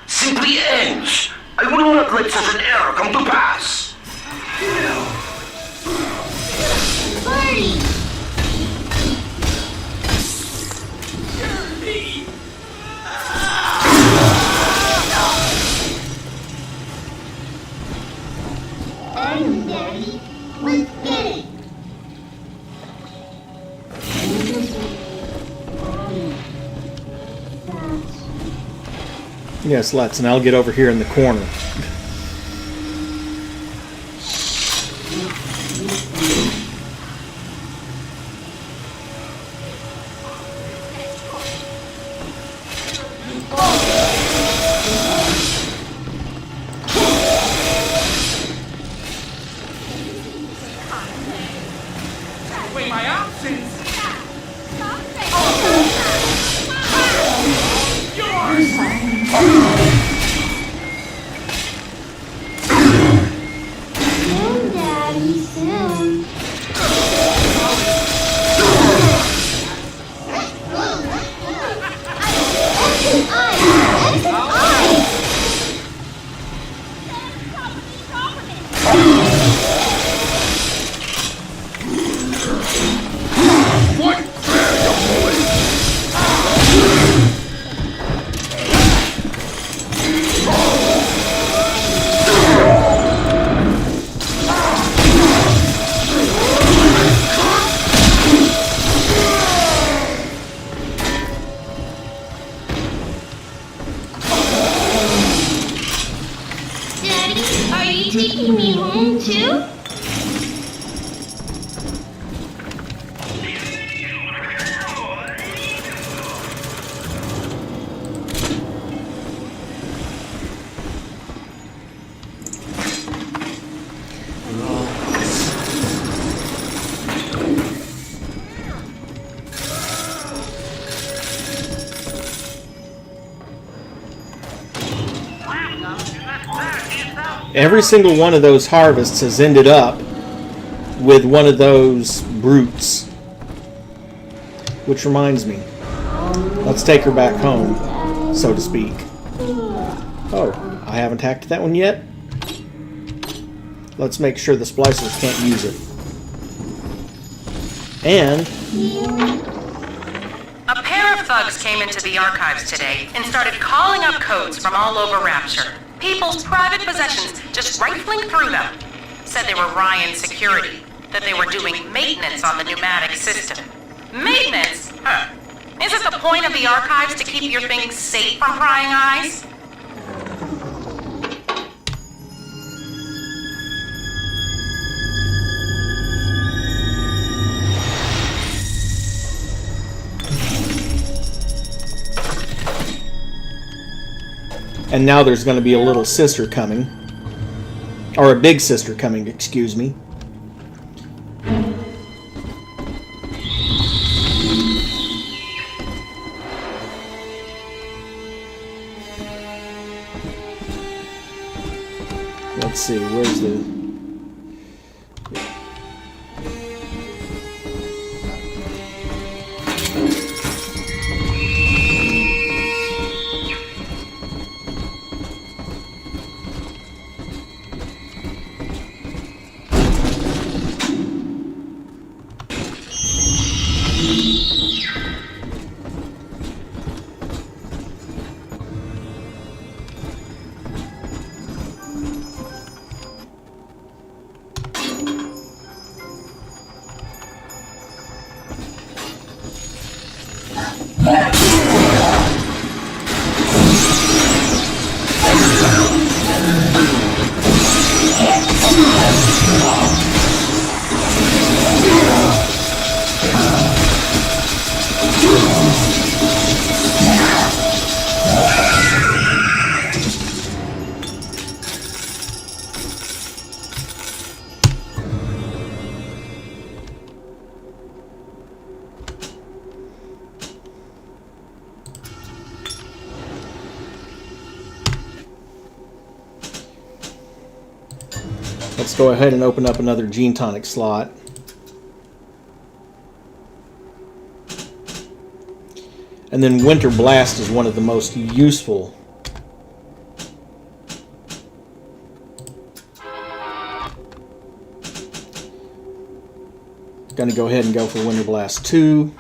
simply ends. I will not let such an error come to pass. Party! I'm Daddy. Let's get it. Yes, let's, and I'll get over here in the corner. Weigh my options. Soon, Daddy, soon. Daddy, are you taking me home too? Every single one of those harvests has ended up with one of those brutes. Which reminds me, let's take her back home, so to speak. Oh, I haven't hacked that one yet? Let's make sure the splicers can't use it. And A pair of thugs came into the archives today and started calling up codes from all over Rapture. People's private possessions, just rifling through them. Said they were Ryan security, that they were doing maintenance on the pneumatic system. Maintenance? Huh. Is it the point of the archives to keep your things safe from prying eyes? and now there's going to be a little sister coming. Or a big sister coming, excuse me. Let's see, where's the... Let's go ahead and open up another gene tonic slot. And then Winter Blast is one of the most useful. Going to go ahead and go for Winter Blast 2.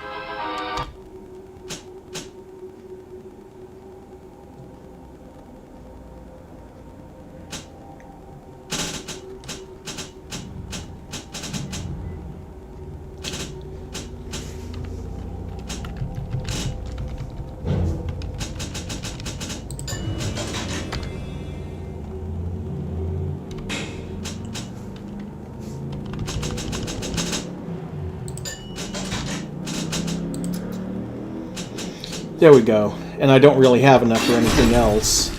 There we go. And I don't really have enough for anything else.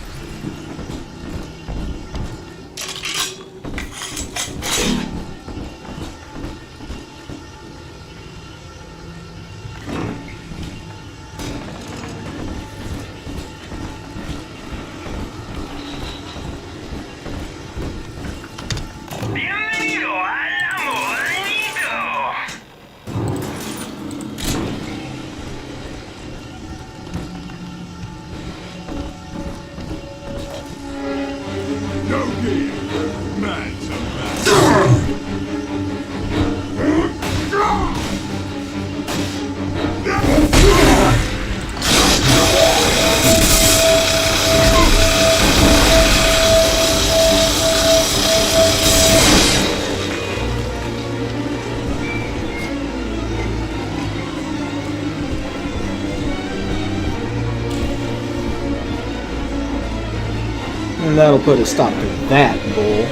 And that'll put a stop to that bull.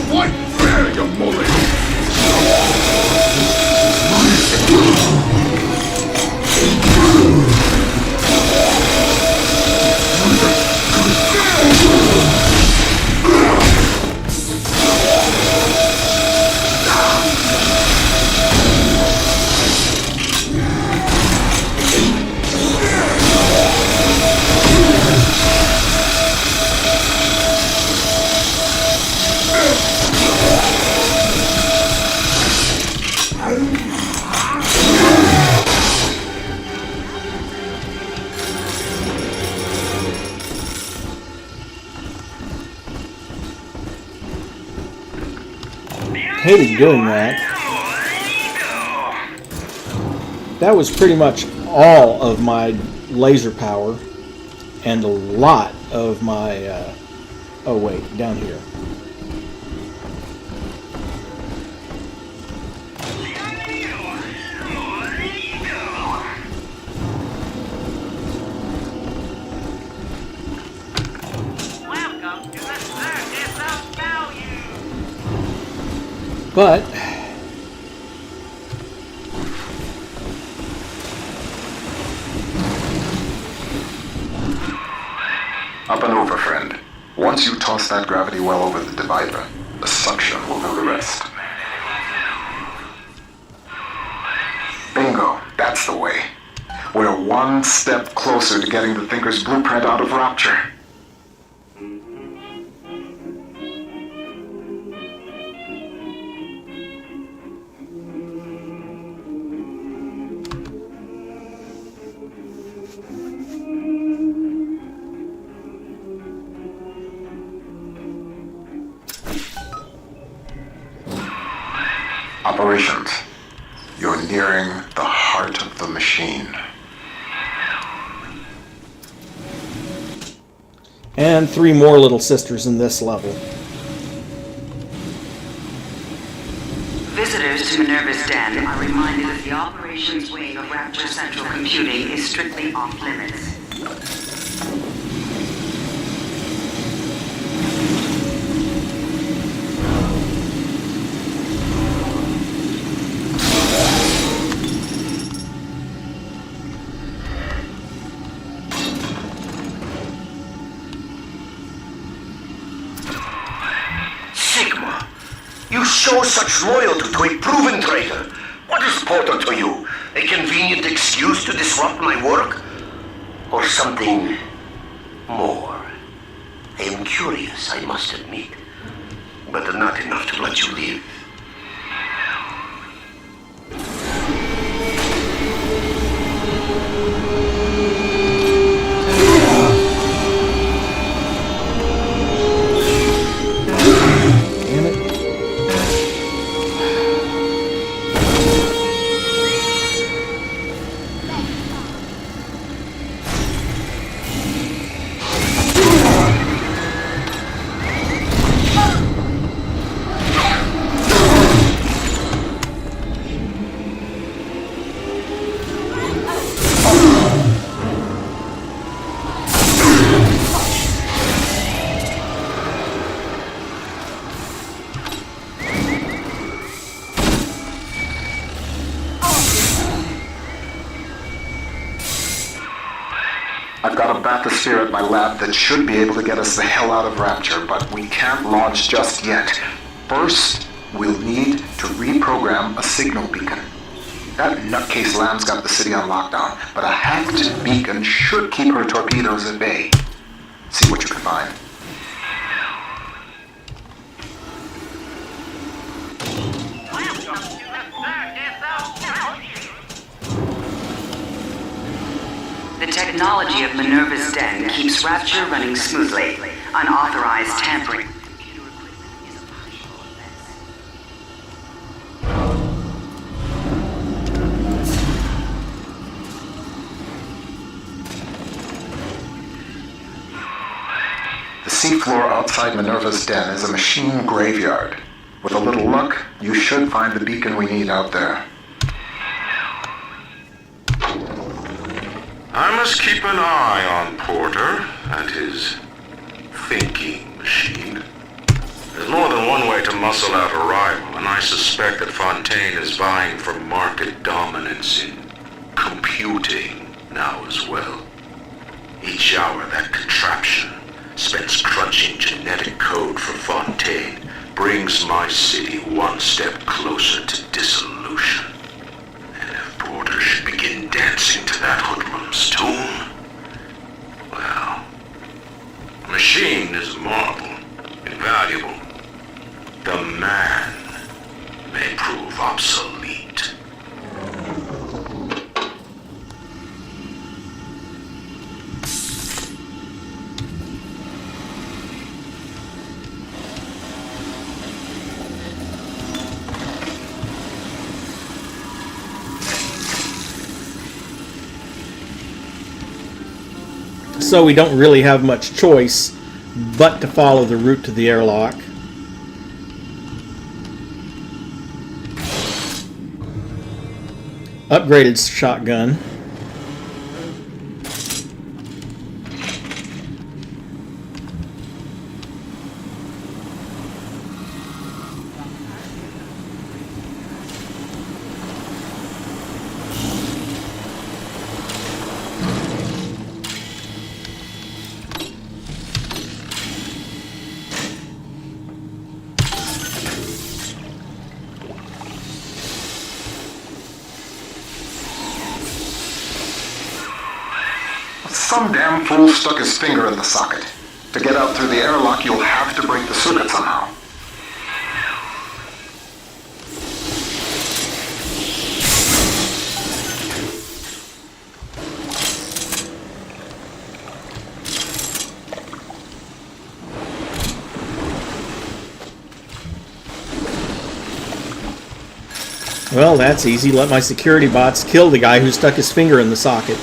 Fight fair, you bully! Hated doing that. That was pretty much all of my laser power and a lot of my oh wait, down here. Welcome to the Circus of Value. But Up and over, friend. Once you toss that gravity well over the divider, the suction will do the rest. Bingo, that's the way. We're one step closer to getting the Thinker's blueprint out of Rapture. Operations. You're nearing the heart of the machine. and 3 more little sisters in this level. Visitors to Minerva's den are reminded that the operations wing of Rapture Central Computing is strictly off limits. You show such loyalty to a proven traitor. What is Porter to you? A convenient excuse to disrupt my work? Or something more? I am curious, I must admit, but not enough to let you live. bathysphere at my lab that should be able to get us the hell out of Rapture, but we can't launch just yet. First, we'll need to reprogram a signal beacon. That nutcase Lamb's got the city on lockdown, but a hacked beacon should keep her torpedoes at bay. See what you can find. The technology of Minerva's den keeps Rapture running smoothly. Unauthorized tampering. The seafloor outside Minerva's den is a machine graveyard. With a little luck, you should find the beacon we need out there. I must keep an eye on Porter and his thinking machine. There's more than one way to muscle out a rival, and I suspect that Fontaine is vying for market dominance in computing now as well. Each hour that contraption spends crunching genetic code for Fontaine brings my city one step closer to dissolution. And if Porter should begin dancing to that hoodlum's tune, well, the machine is a marvel, invaluable. The man may prove obsolete. So we don't really have much choice but to follow the route to the airlock. Upgraded shotgun. Some damn fool stuck his finger in the socket. To get out through the airlock, you'll have to break the circuit somehow. Well, that's easy. Let my security bots kill the guy who stuck his finger in the socket.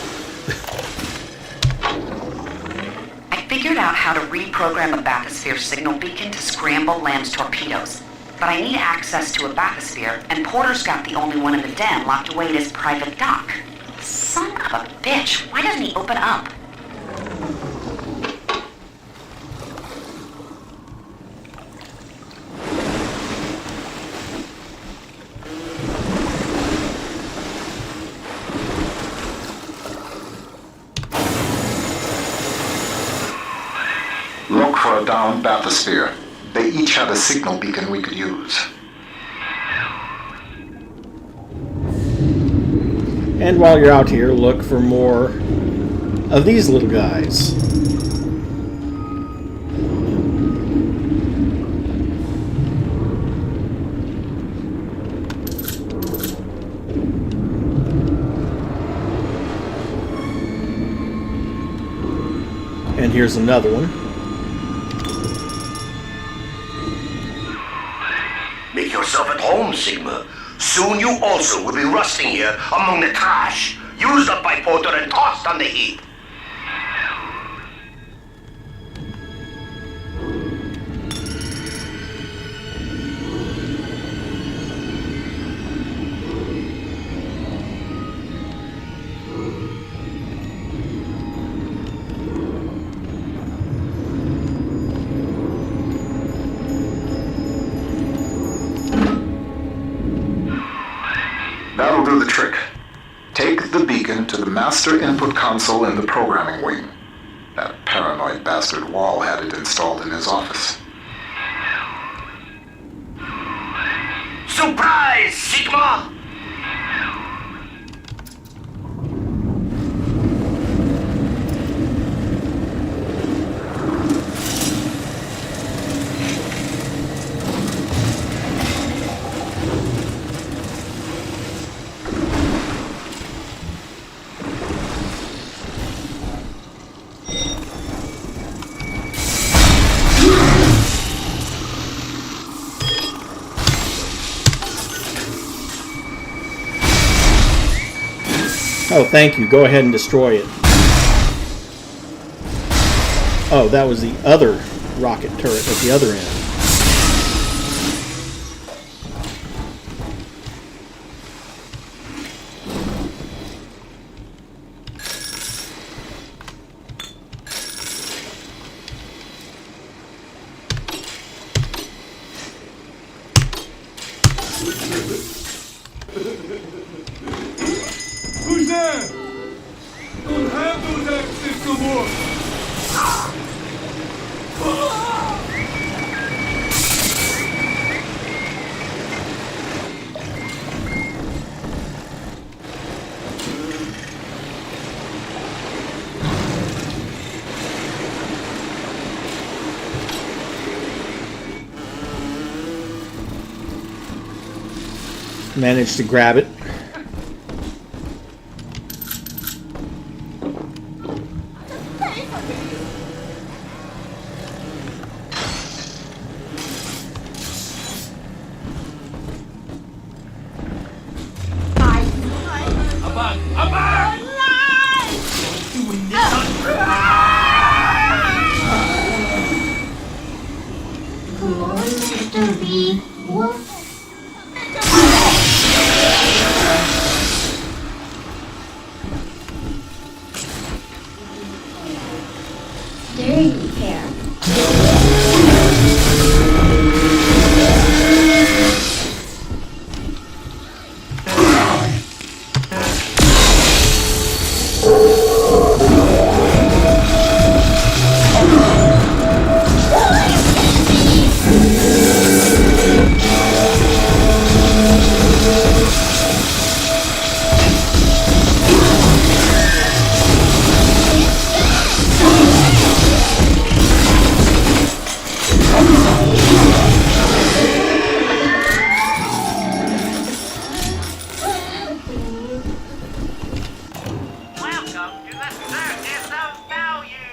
Figured out how to reprogram a bathysphere signal beacon to scramble Lamb's torpedoes. But I need access to a bathysphere, and Porter's got the only one in the den locked away at his private dock. Son of a bitch, why doesn't he open up? Look for a downed bathysphere. They each had a signal beacon we could use. And while you're out here, look for more of these little guys. And here's another one. Make yourself at home, Sigma. Soon you also will be rusting here among the trash, used up by Porter and tossed on the heap. That'll do the trick. Take the beacon to the master input console in the programming wing. That that bastard Wall had it installed in his office. Surprise, Sigma! Oh, thank you. Go ahead and destroy it. Oh, that was the other rocket turret at the other end. Who's there? Don't have those axes no more. Managed to grab it. Come on, Mr. B. Wolf. Dirty pair. Welcome to the circus of value.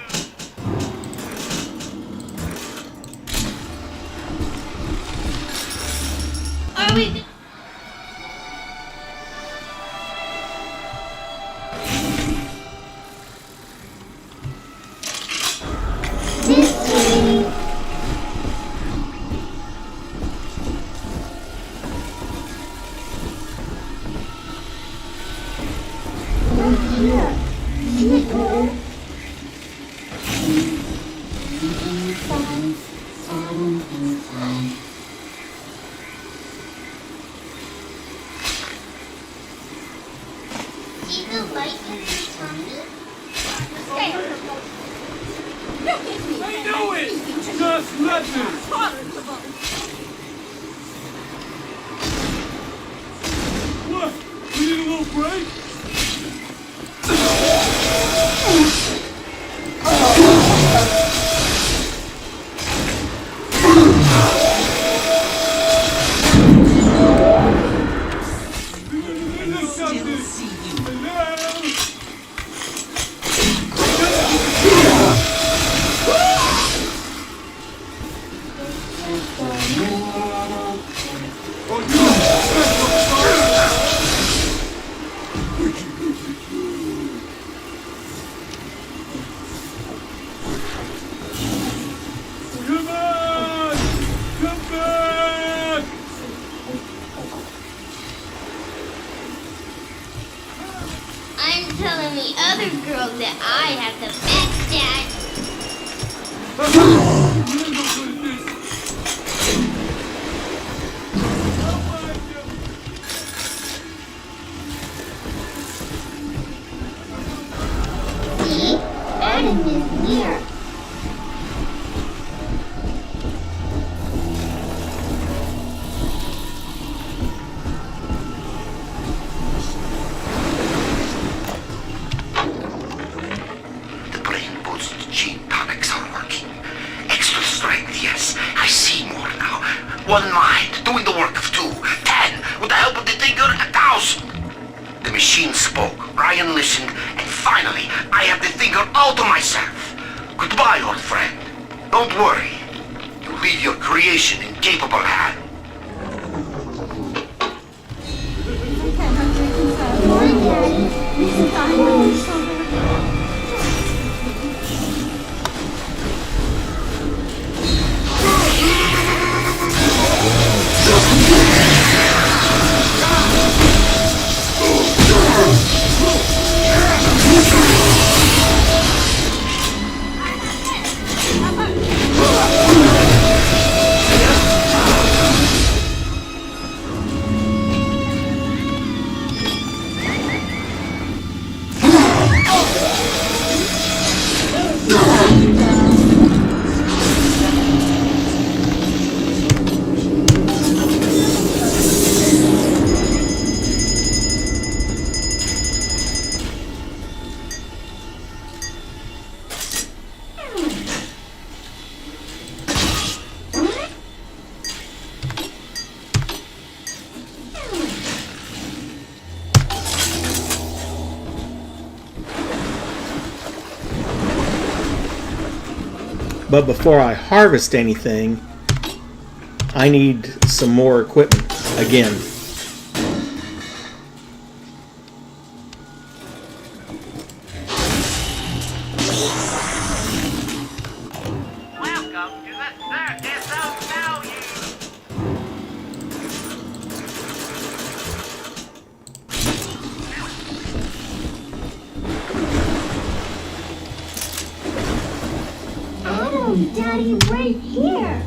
Are we... This way. See the light in your tummy? I knew it! Just let me! What? We need a little break? Come on! Come back! I'm telling the other girl that I have the best dad. See? Adam is here. One mind doing the work of two. 10 with the help of the Thinker, 1,000. The machine spoke, Ryan listened, and finally I have the Thinker all to myself. Goodbye, old friend. Don't worry. You leave your creation in capable hands. I cannot reconcile more, Daddy. This time I'm sorry. But before I harvest anything, I need some more equipment again. Welcome to the Circus of Value. Adam, Daddy, right here.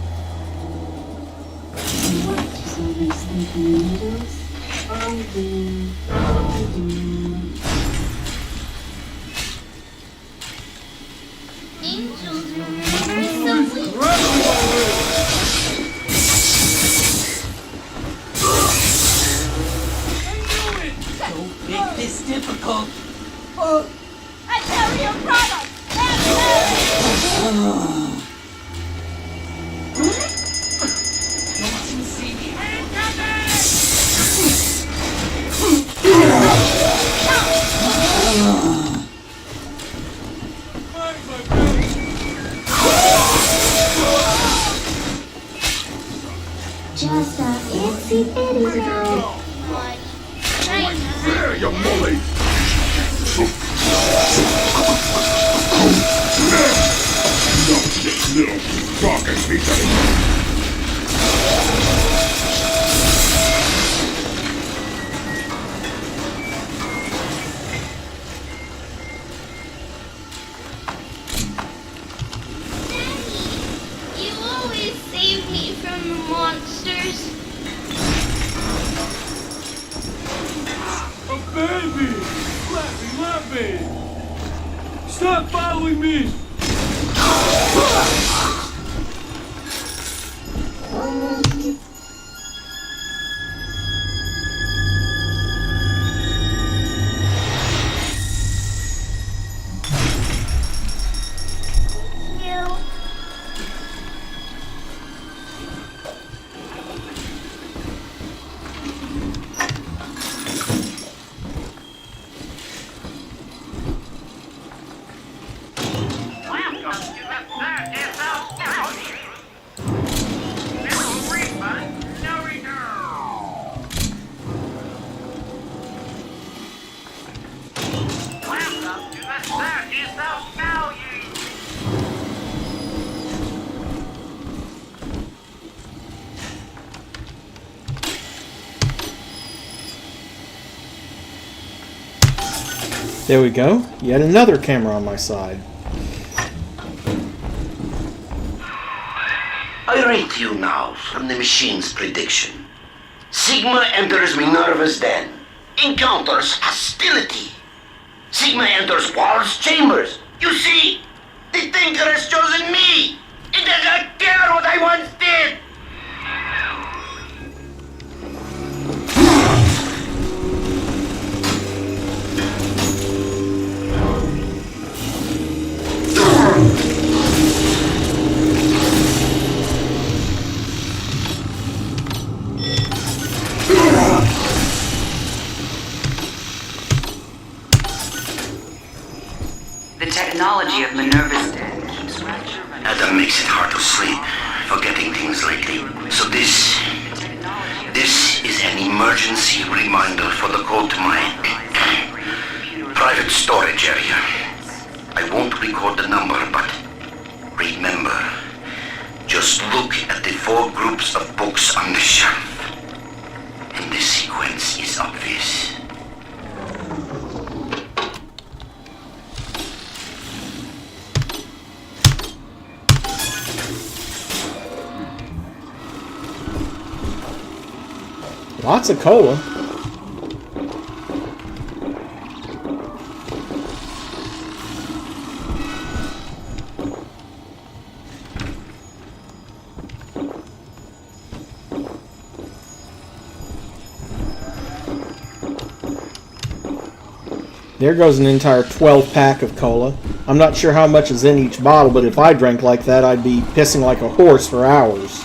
What is all this thinking needles? Oh dear, oh dear. Angels, remember something? Don't make this difficult. I carry your product. Don't you see me? Just a itsy bitty now. There, you bully! Little fucking piece of it. You always save me from the monsters. A baby! Lappy, lappy! Stop following me! You. Welcome to the Circus of Value. No refund, no return. Welcome to the Circus of Value. There we go. Yet another camera on my side. I read to you now from the machine's prediction. Sigma enters Minerva's den. Encounters hostility. Sigma enters Wall's chambers. You see, the Thinker has chosen me. It does not care what I once did. technology of Minerva's den keeps Rapture running. Adam makes it hard to sleep, forgetting things lately. So this is an emergency reminder for the code to my private storage area. I won't record the number, but remember, just look at the 4 groups of books on the shelf. And the sequence is obvious. Lots of cola. There goes an entire 12-pack of cola. I'm not sure how much is in each bottle, but if I drank like that, I'd be pissing like a horse for hours.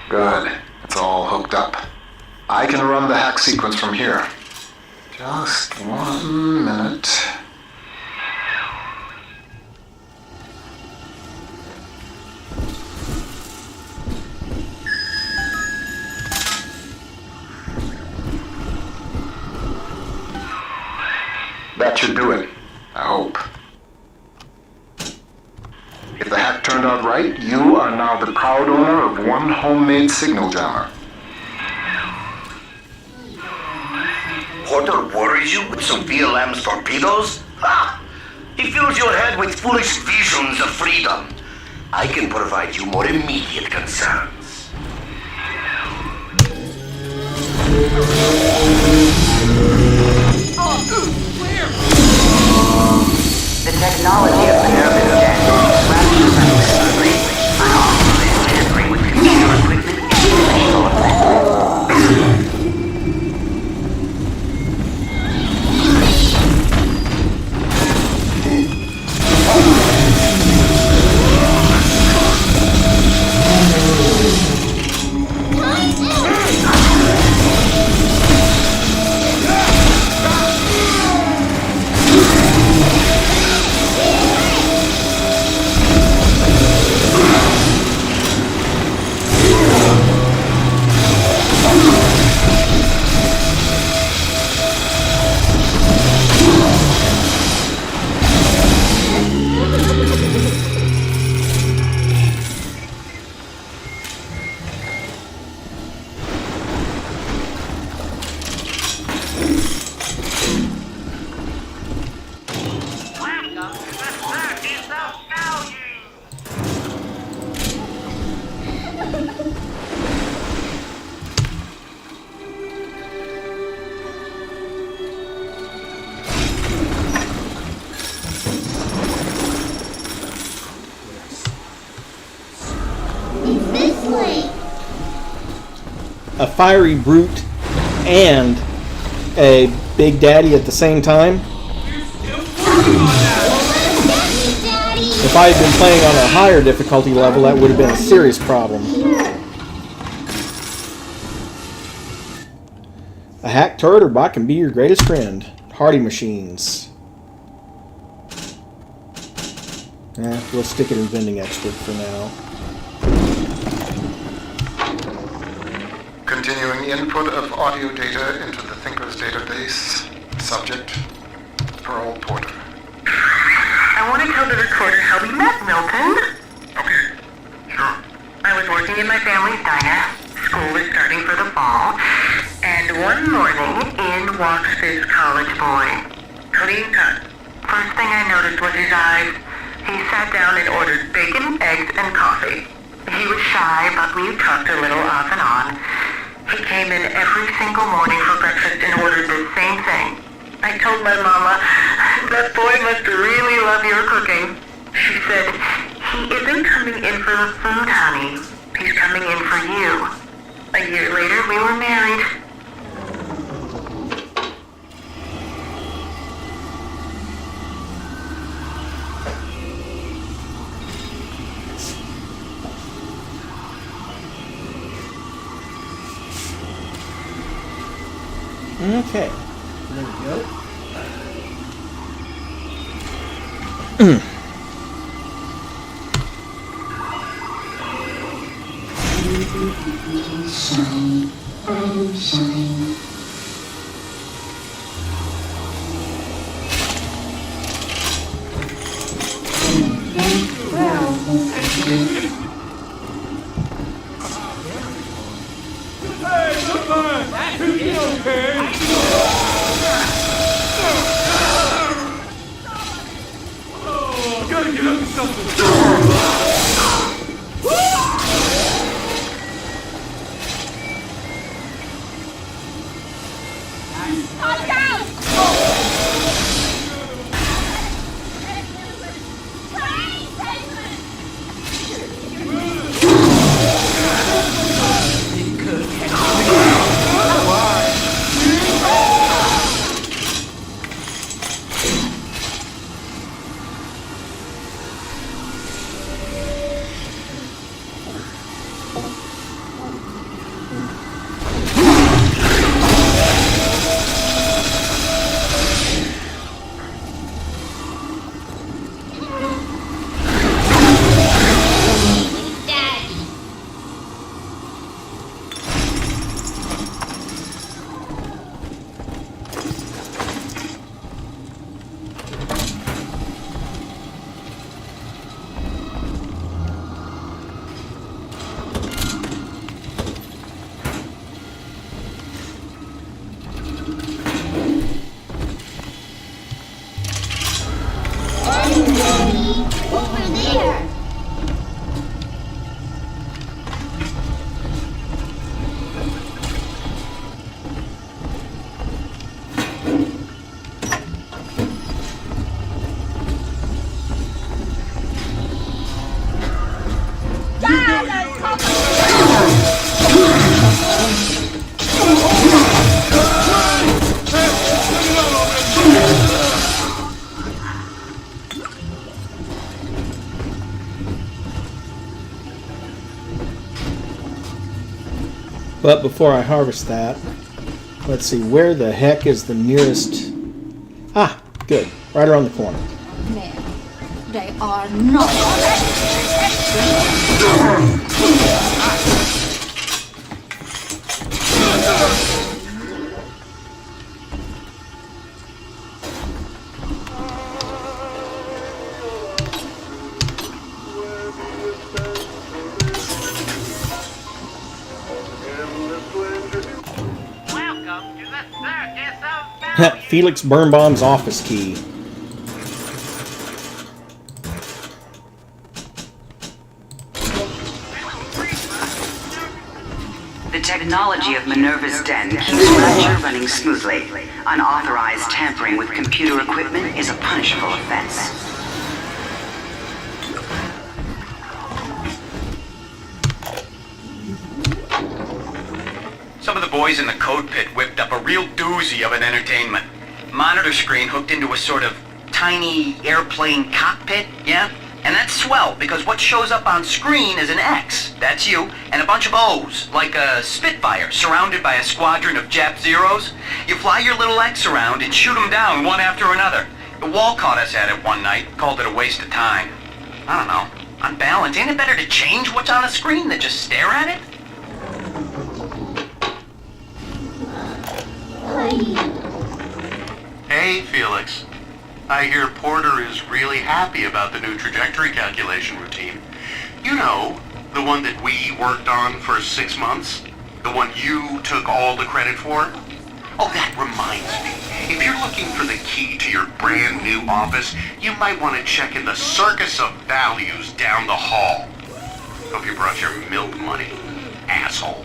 Good. It's all hooked up. I can run the hack sequence from here. Just 1 minute. That should do it. I hope. If the hack turned out right, you are now the proud owner of one homemade signal jammer. Porter worries you with Sophia Lamb's torpedoes? Ha! He fills your head with foolish visions of freedom. I can provide you more immediate concerns. The technology of Minerva's den keeps Rapture running smoothly. All of this tampering with computer equipment is illegal offense. A fiery brute and a big daddy at the same time. If I had been playing on a higher difficulty level, that would have been a serious problem. A hack turret or bot can be your greatest friend. Hardy machines. We'll stick it in vending expert for now. Continuing input of audio data into the Thinker's database. Subject, Pearl Porter. I want to tell the recorder how we met, Milton. Okay, sure. I was working in my family's diner. School was starting for the fall. And one morning, in walks this college boy. Clean cut. First thing I noticed was his eyes. He sat down and ordered bacon, eggs, and coffee. He was shy, but we talked a little off and on. He came in every single morning for breakfast and ordered the same thing. I told my mama, that boy must really love your cooking. She said, he isn't coming in for the food, honey. He's coming in for you. A year later, we were married. Okay. There we go. Shine, I'm shine. Hey, look on! Is he okay? Oh, gotta get up to something. Over there! But before I harvest that, let's see, where the heck is the nearest... Ah, good. Right around the corner. Man, they are not. Welcome to the circus of value. Felix Birnbaum's office key. The technology of Minerva's den keeps Rapture running smoothly. Unauthorized tampering with computer equipment is a punishable offense. Some of the boys in the code pit whipped up a real doozy of an entertainment. Monitor screen hooked into a sort of tiny airplane cockpit, yeah? And that's swell, because what shows up on screen is an X, that's you, and a bunch of O's, like a Spitfire surrounded by a squadron of Jap Zeros. You fly your little X around and shoot them down one after another. The wall caught us at it one night, called it a waste of time. I don't know. On balance, ain't it better to change what's on the screen than just stare at it? Hey, Felix. I hear Porter is really happy about the new trajectory calculation routine. You know, the one that we worked on for 6 months? The one you took all the credit for? Oh, that reminds me. If you're looking for the key to your brand new office, you might want to check in the Circus of Values down the hall. Hope you brought your milk money, asshole.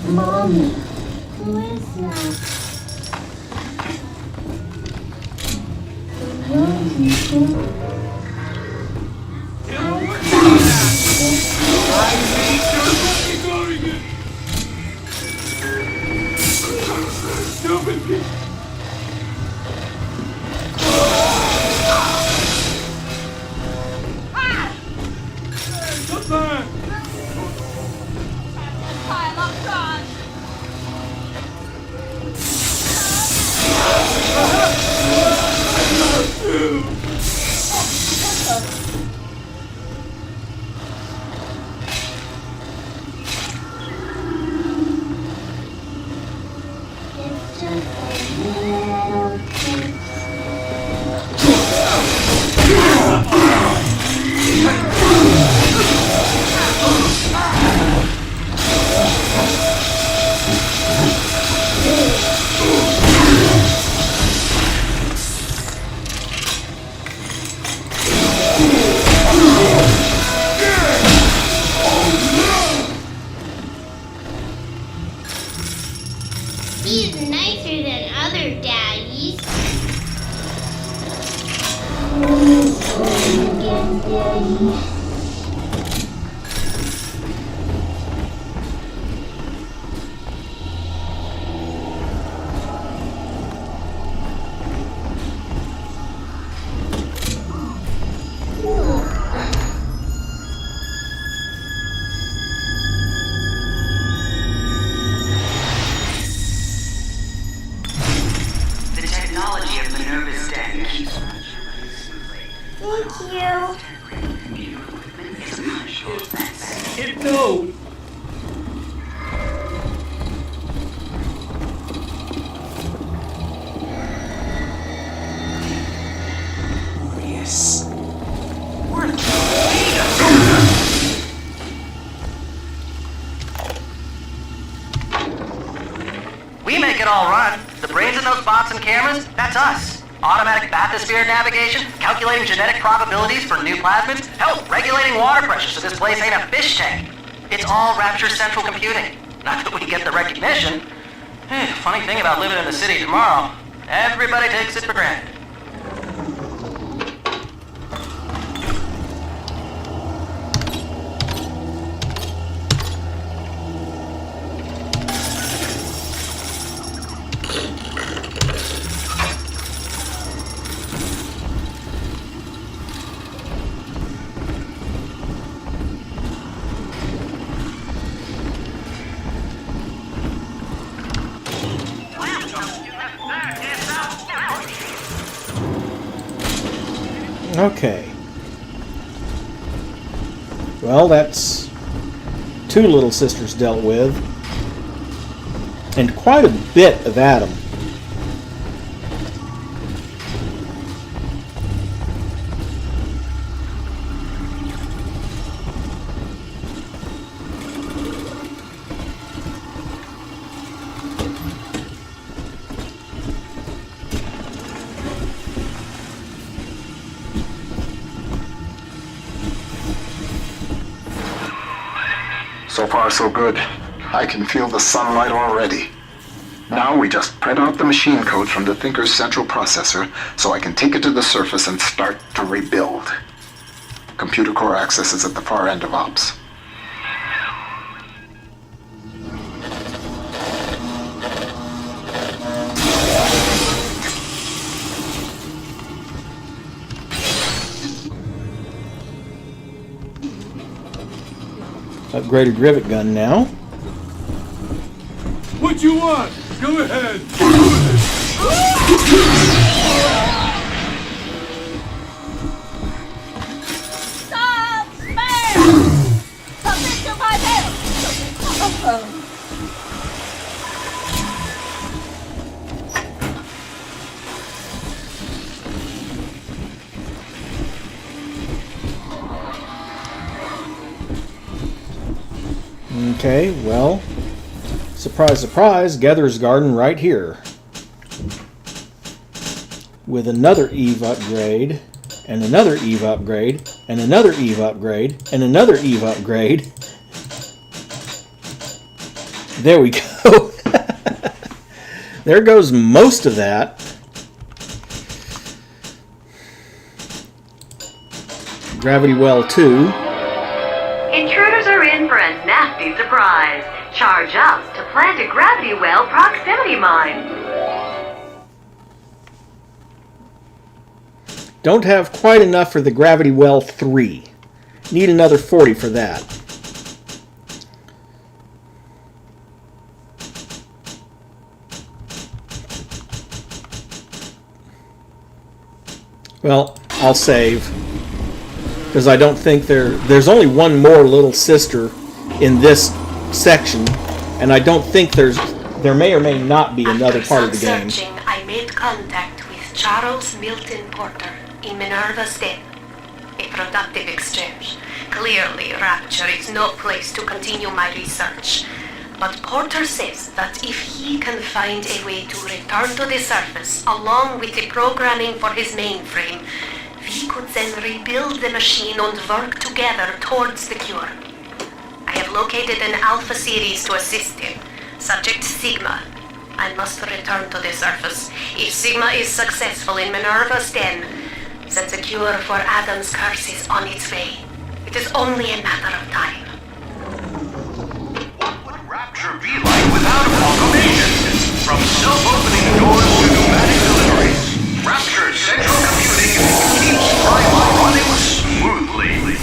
Mommy, who is that? Stupid bitch! Pile of trash. It's just a little thing. He's nicer than other daddies. Again, Daddy. The technology of Minerva's den keeps Thank you. is a punishable offense. It knows. Yes. We make it all run. The brains in those bots and cameras, that's us. Automatic bathysphere navigation, calculating genetic probabilities for new plasmids, hell, regulating water pressure so this place ain't a fish tank. It's all Rapture Central Computing. Not that we get the recognition. Funny thing about living in the city tomorrow, everybody takes it for granted. Okay. Well, that's 2 little sisters dealt with. And quite a bit of Adam. So far, so good. I can feel the sunlight already. Now we just print out the machine code from the Thinker's central processor so I can take it to the surface and start to rebuild. Computer core access is at the far end of ops. Upgraded rivet gun now. what you want. Go ahead. Stop! Spare! Submit to my will! Okay, well, surprise, surprise, Gether's Garden right here. With another Eve upgrade, and another Eve upgrade, and another Eve upgrade, and another Eve upgrade. There we go. There goes most of that. Gravity Well 2. Intruders are in for a nasty surprise. Charge up to plant a gravity well proximity mine. Don't have quite enough for the Gravity Well 3. Need another 40 for that. Well, I'll save. Because I don't think there's only one more little sister in this section, and I don't think there may or may not be another part of the game. After some searching, I made contact with Charles Milton Porter in Minerva's den. A productive exchange. Clearly, Rapture is no place to continue my research. But Porter says that if he can find a way to return to the surface, along with the programming for his mainframe, we could then rebuild the machine and work together towards the cure. I have located an Alpha series to assist him. Subject Sigma. I must return to the surface. If Sigma is successful in Minerva's den, then the cure for Adam's curse is on its way. It is only a matter of time. What would Rapture be like without amalgamation? From self-opening doors to pneumatic deliveries, Rapture's central computing keeps Primal running smoothly.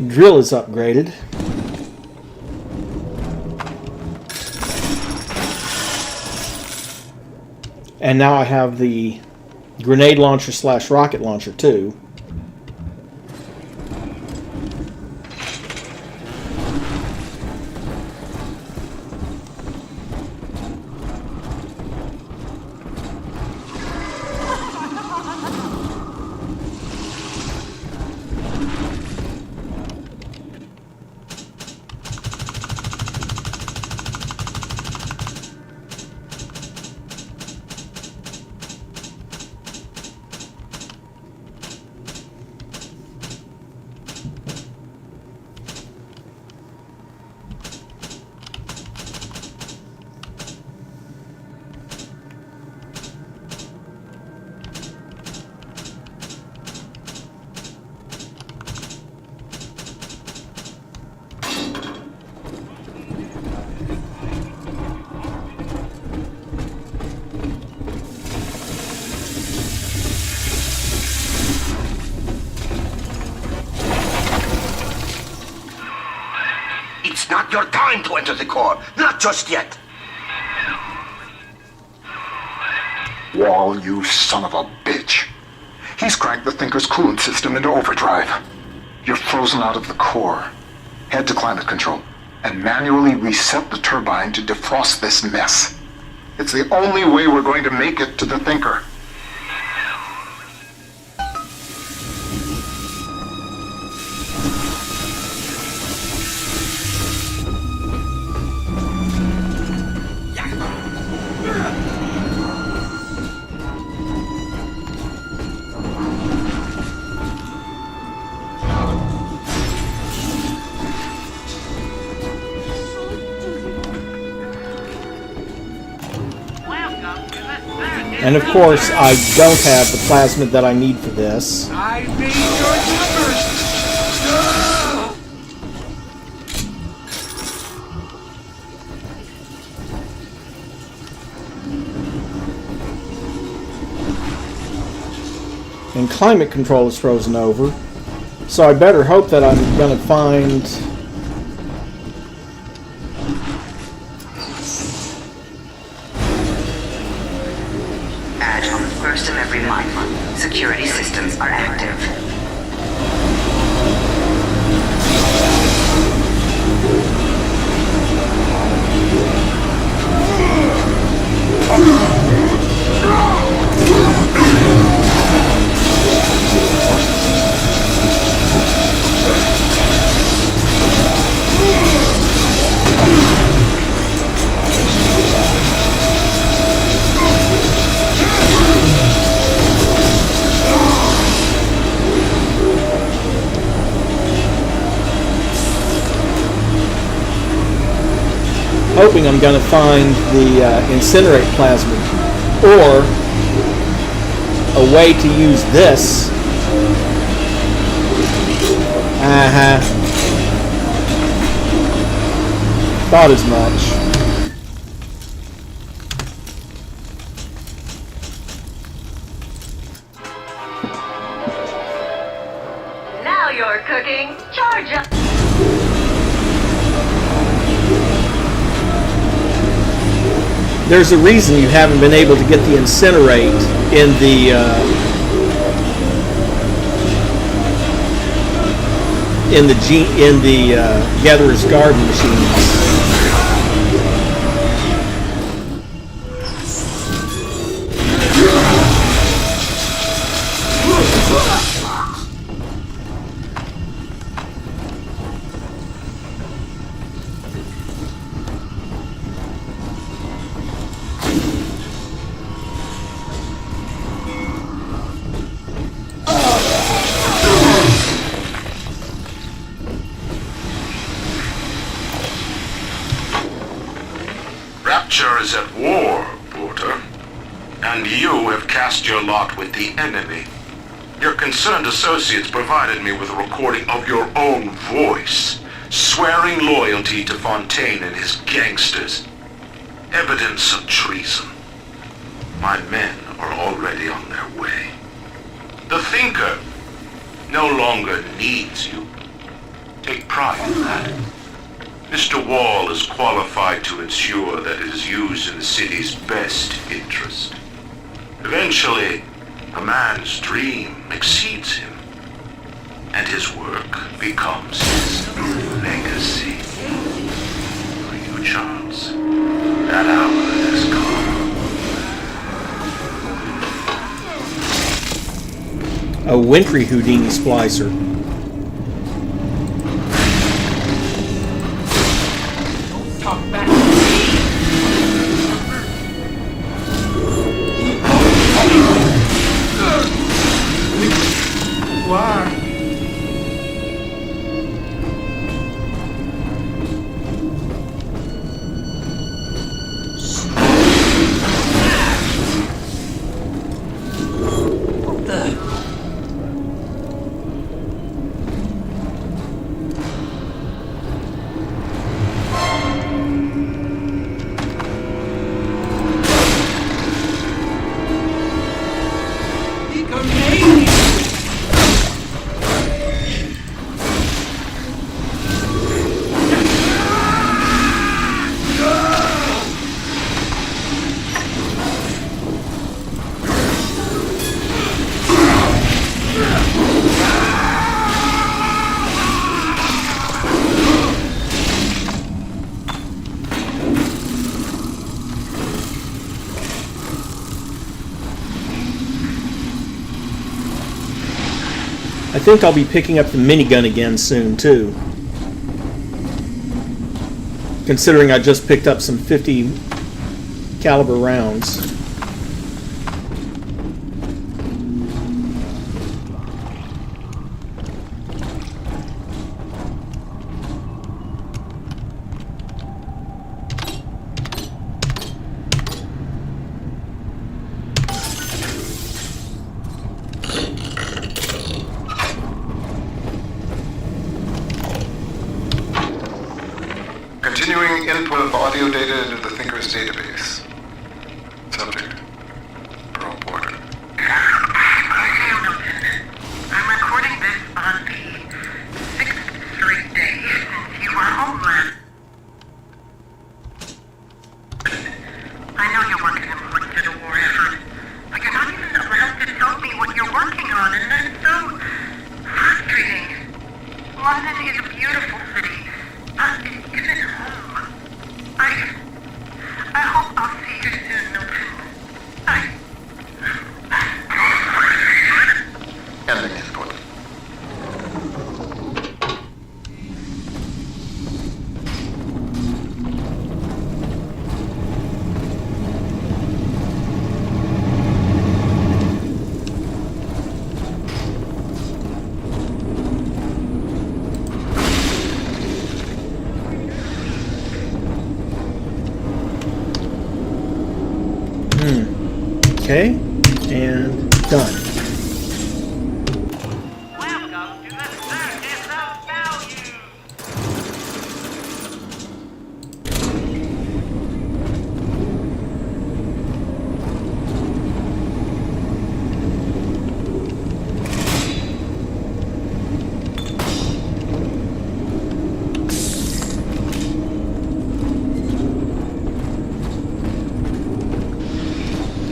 Drill is upgraded. And now I have the grenade launcher / rocket launcher too. your time to enter the core. Not just yet. Wall, you son of a bitch. He's cranked the Thinker's coolant system into overdrive. You're frozen out of the core. Head to climate control and manually reset the turbine to defrost this mess. It's the only way we're going to make it to the Thinker. And of course, I don't have the plasmid that I need for this. I made your numbers. And climate control is frozen over. So I better hope that I'm going to find... Badge on the 1st of every month. Security systems are active. Hoping I'm going to find the incinerate plasmid, or a way to use this. Thought as much. Now you're cooking. Charge up. There's a reason you haven't been able to get the incinerate in the Gatherer's Garden machines. Rapture is at war, Porter. And you have cast your lot with the enemy. Your concerned associates provided me with a recording of your own voice, swearing loyalty to Fontaine and his gangsters. Evidence of treason. My men are already on their way. The Thinker no longer needs you. Take pride in that. Mr. Wall is qualified to ensure that it is used in the city's best interest. Eventually, a man's dream exceeds him, and his work becomes his legacy. For you, Charles, that hour has come. A wintry Houdini splicer. Talk back to me. Why? I think I'll be picking up the minigun again soon, too. Considering I just picked up some 50 caliber rounds. Continuing input of audio data into the Thinker's database. Subject, Pearl Porter. I'm recording this on the 6th straight day since you were homeland. I know you're working important to the war effort, but you're not even allowed to tell me what you're working on, and that's so frustrating. London is a beautiful city. It isn't home. I hope I'll see you soon, Milton. Ending input. Okay, and done. Welcome to the Circus of Value.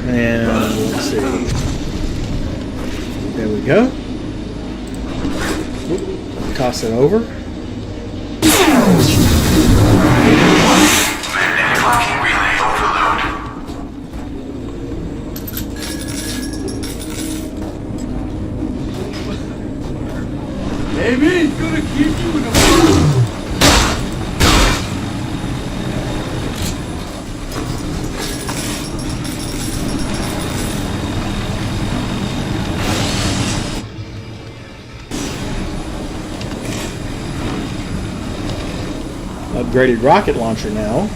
And let's see. There we go. Whoop. Toss it over. Networking relay overload. Maybe it's gonna keep you in a Upgraded rocket launcher now.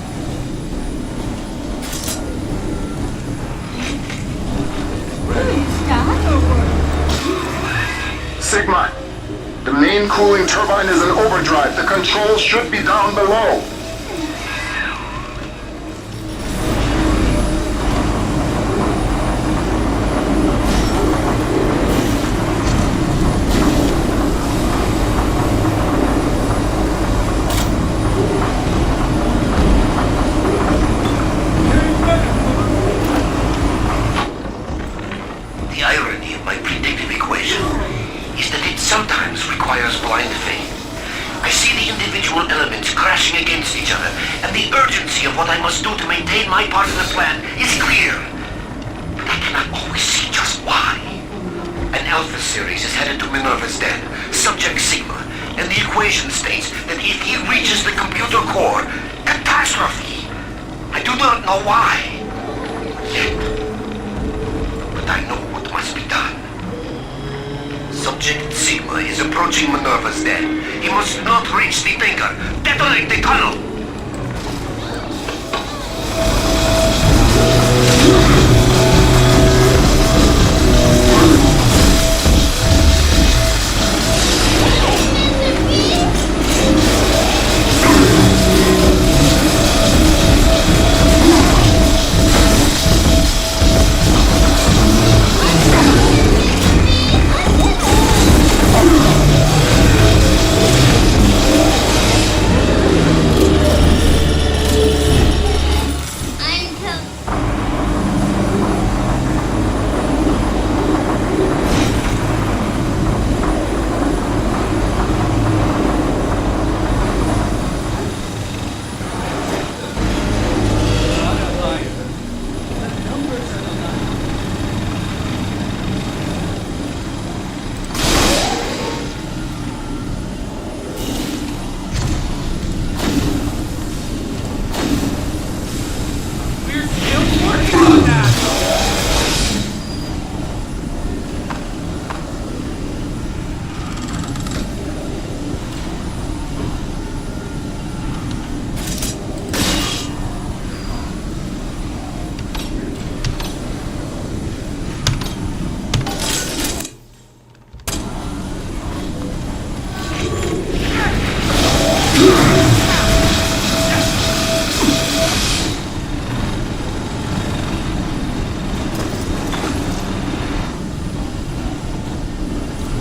Sigma, the main cooling turbine is in overdrive. The controls should be down below. The irony of my predictive equation is that it sometimes requires blind faith. I see the individual elements crashing against each other, and the urgency of what I must do to maintain my part of the plan is clear. But I cannot always see just why. An Alpha series is headed to Minerva's den, subject Sigma, and the equation states that if he reaches the computer core, catastrophe. I do not know why. Yet. But I know what must be done. Subject Sigma is approaching Minerva's den. He must not reach the Thinker. Detonate the tunnel!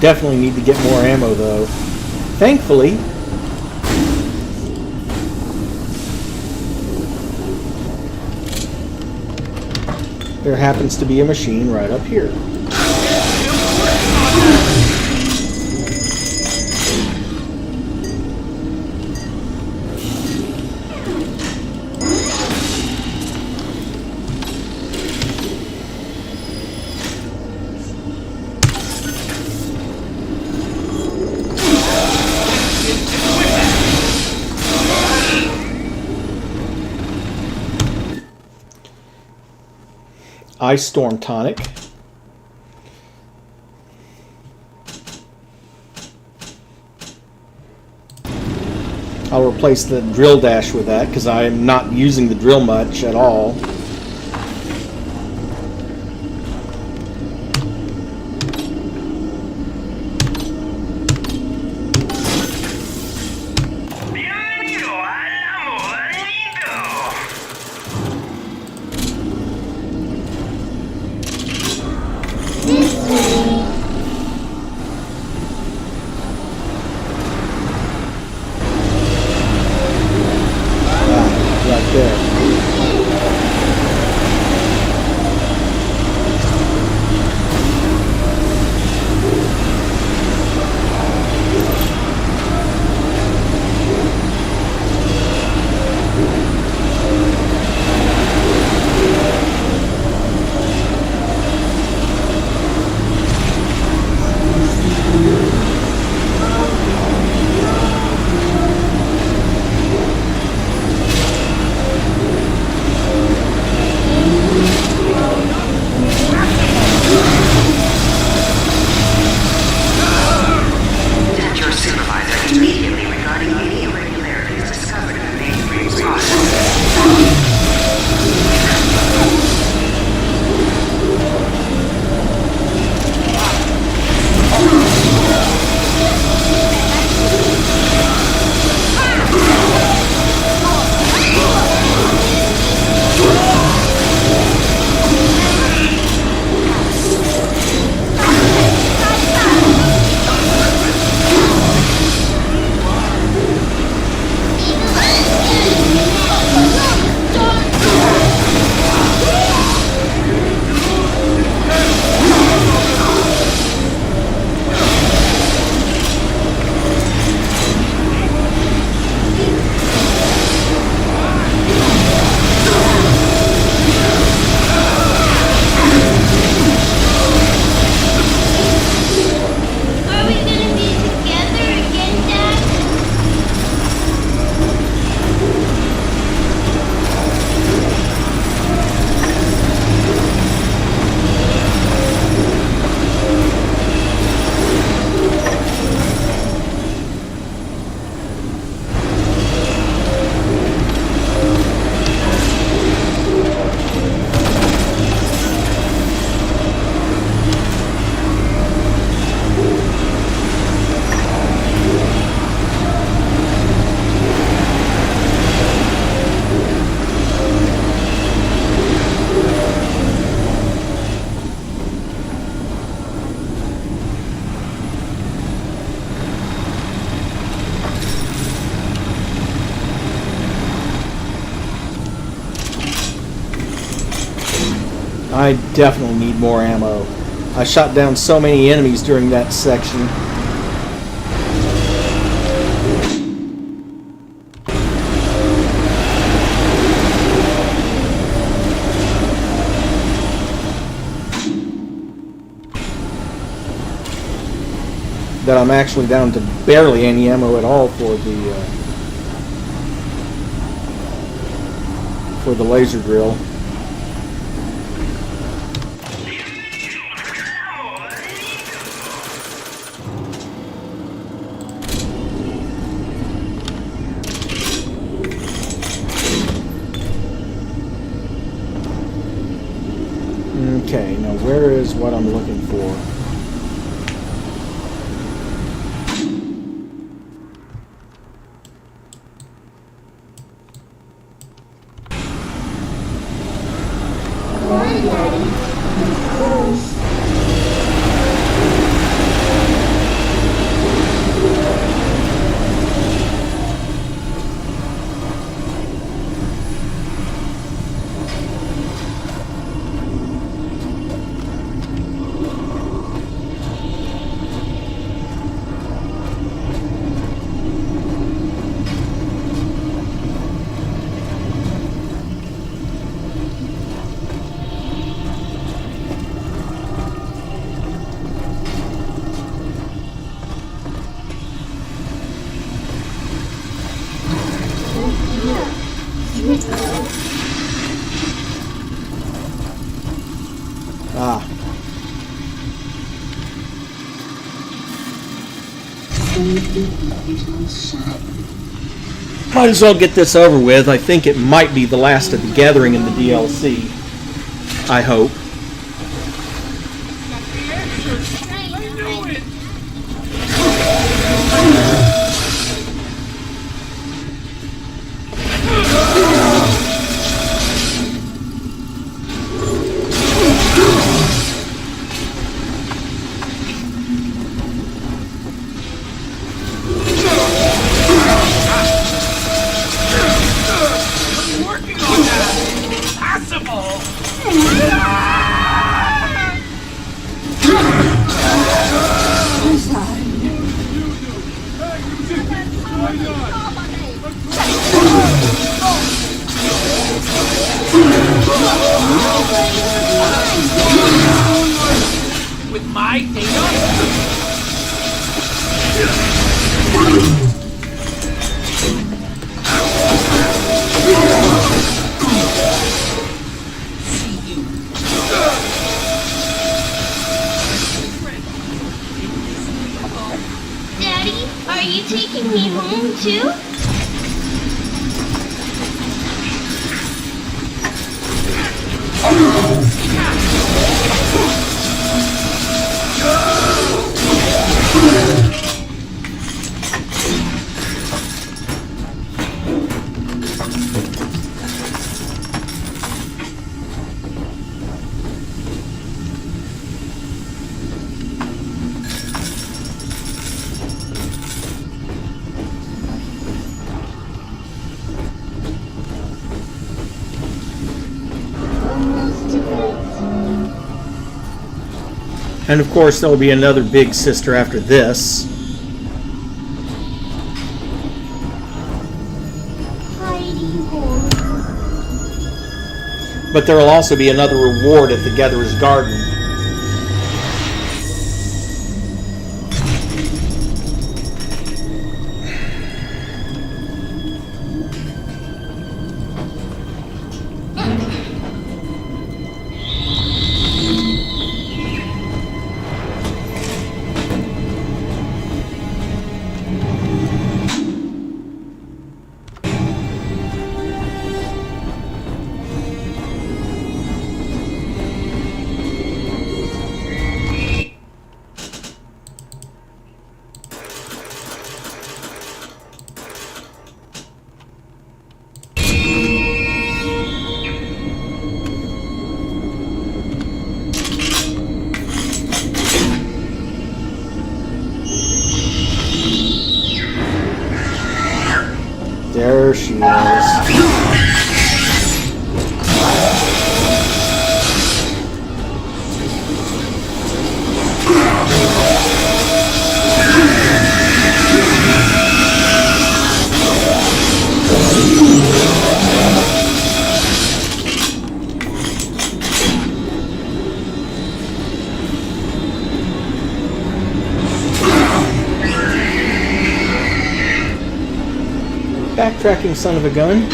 definitely need to get more ammo, though. Thankfully, there happens to be a machine right up here. Ice Storm Tonic. I'll replace the drill dash with that because I'm not using the drill much at all. Right there. I definitely need more ammo. I shot down so many enemies during that section. That I'm actually down to barely any ammo at all for the laser drill. Okay, now where is what I'm looking for? Ah. Might as well get this over with. I think it might be the last of the gathering in the DLC. I hope. With my data? Daddy, are you taking me home too? And of course, there'll be another big sister after this. But there will also be another reward at the Gatherer's Garden. There she is. Backtracking son of a gun.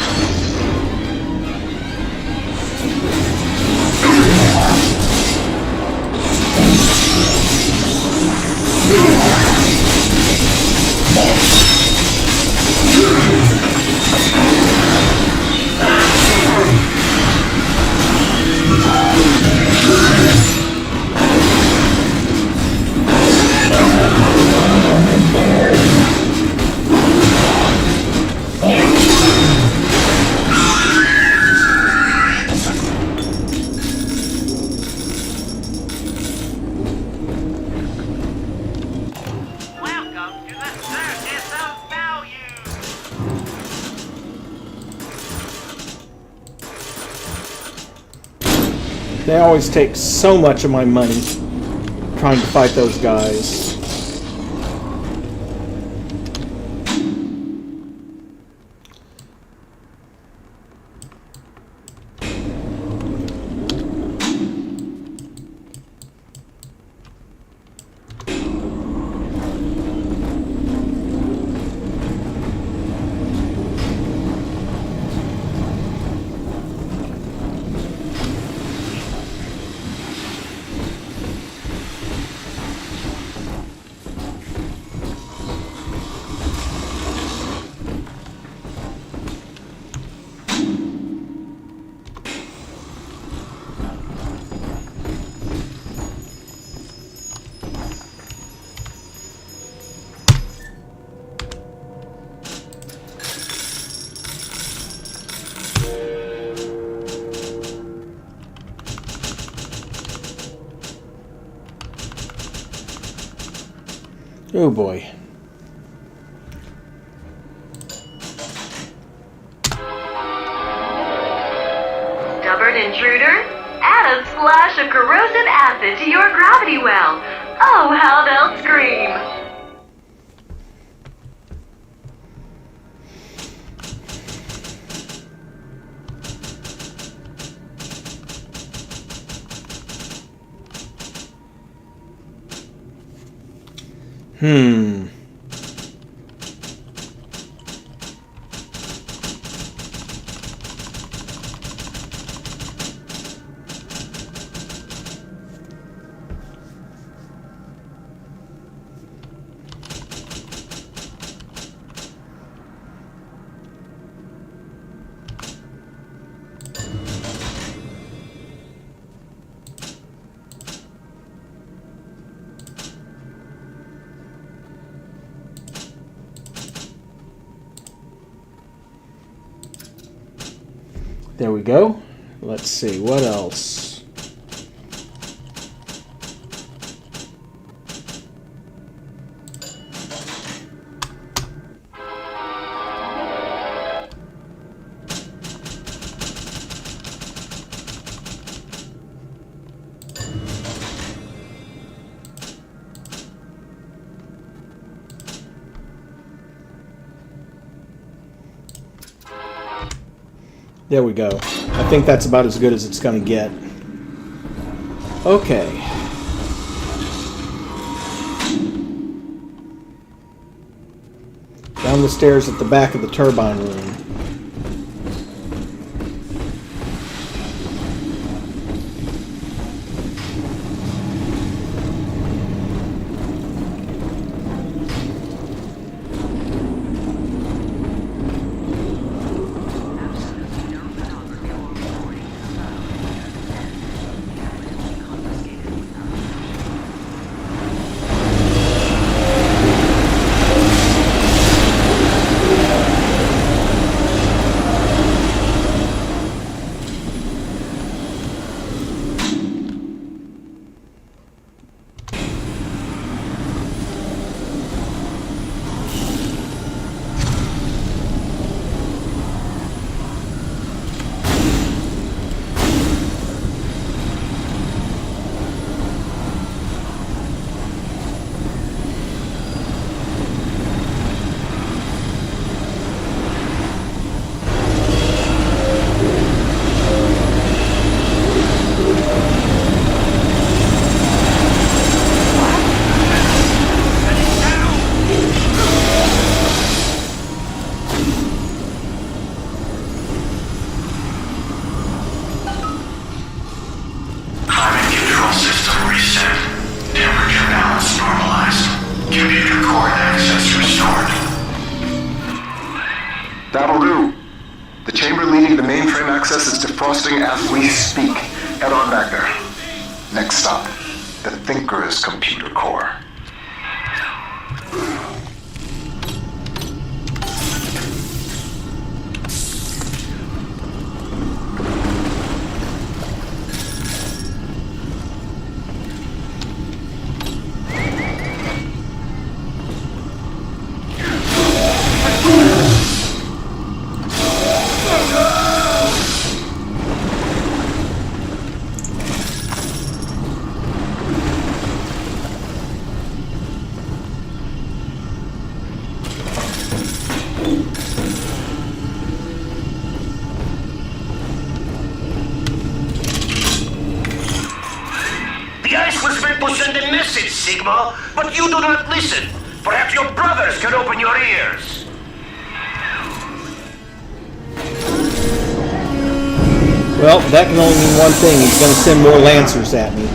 They always take so much of my money trying to fight those guys. Oh boy. Stubborn intruder? Add a splash of corrosive acid to your gravity well. Oh, how they'll scream. There we go. Let's see, what else? There we go. I think that's about as good as it's going to get. Okay. Down the stairs at the back of the turbine room. That'll do. The chamber leading the mainframe access is defrosting as we speak. Head on back there. Next stop, the Thinker's computer core. Sigma, but you do not listen. Perhaps your brothers can open your ears. Well, that can only mean one thing. He's going to send more Lancers at me.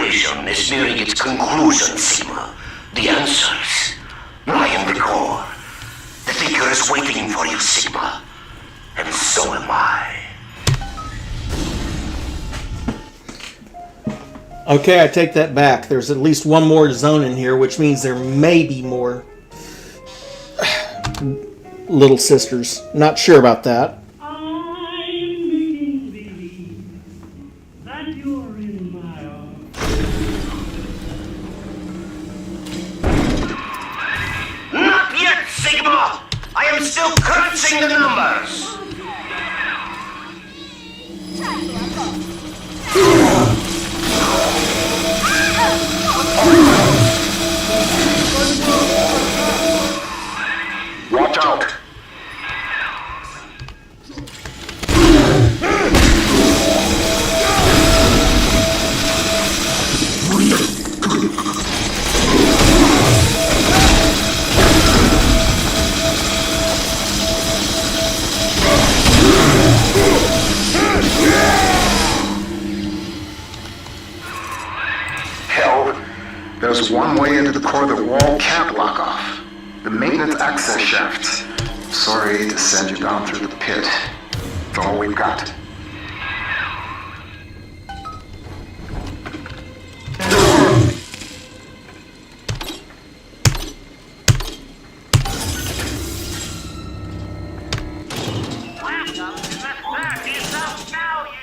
equation is nearing its conclusion, Sigma. The answers lie in the core. The Thinker is waiting for you, Sigma. And so am I. Okay, I take that back. There's at least one more zone in here, which means there may be more little sisters. Not sure about that. Not yet, Sigma! I am still crunching the numbers! Watch out! Hell, there's one way into the core the wall can't lock off. The maintenance access shafts. Sorry to send you down through the pit. It's all we've got. Welcome to the 30th of value.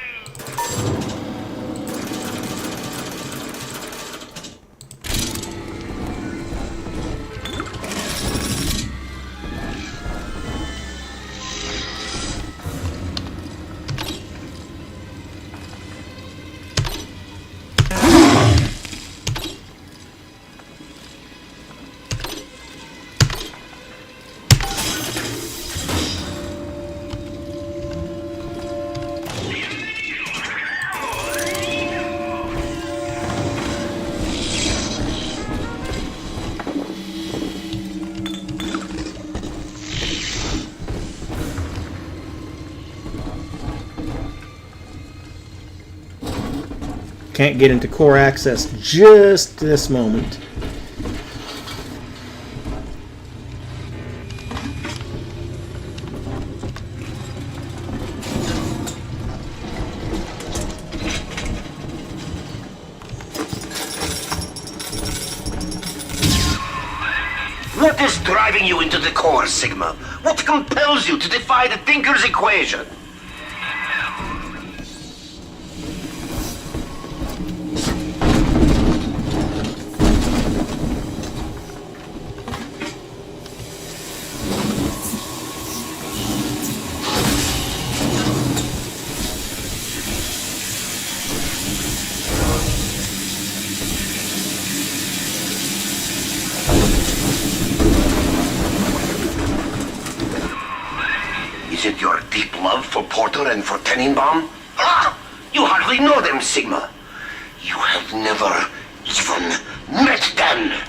Can't get into core access just this moment. What is driving you into the core, Sigma? What compels you to defy the Thinker's equation? Is it your deep love for Porter and for Tenenbaum? Ah! You hardly know them, Sigma. You have never even met them.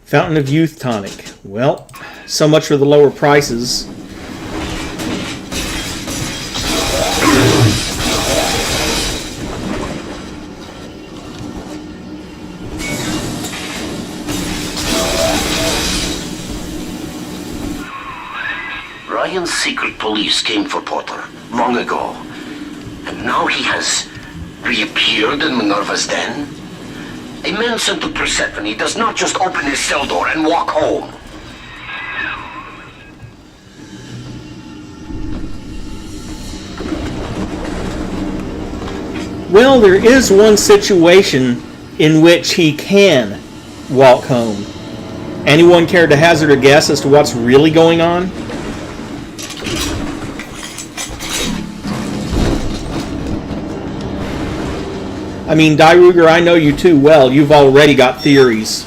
Fountain of Youth tonic. Well, so much for the lower prices. Ryan's secret police came for Porter long ago. And now he has reappeared in Minerva's den? A man sent to Persephone does not just open his cell door and walk home. Well, there is one situation in which he can walk home. Anyone care to hazard a guess as to what's really going on? I mean, Ruger, I know you too well. You've already got theories.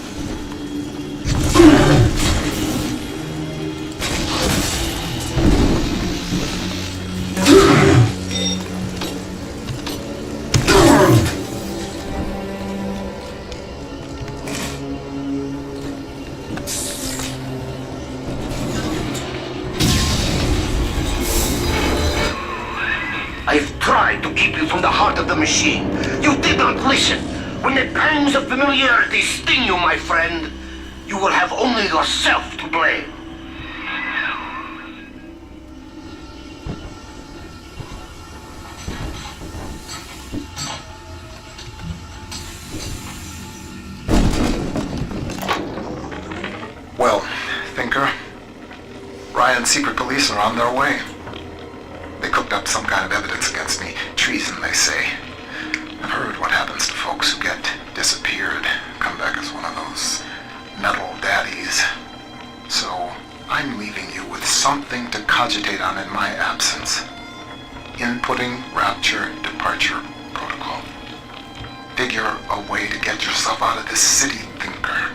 I've tried to keep you from the heart of the machine. You did not listen. When the pangs of familiarity sting you, my friend, you will have only yourself to blame. Well, Thinker, Ryan's secret police are on their way. They cooked up some kind of evidence against me. Treason, they say. I've heard what happens to folks who get disappeared, come back as one of those metal daddies. So, I'm leaving you with something to cogitate on in my absence. Inputting Rapture Departure Protocol. Figure a way to get yourself out of this city, Thinker.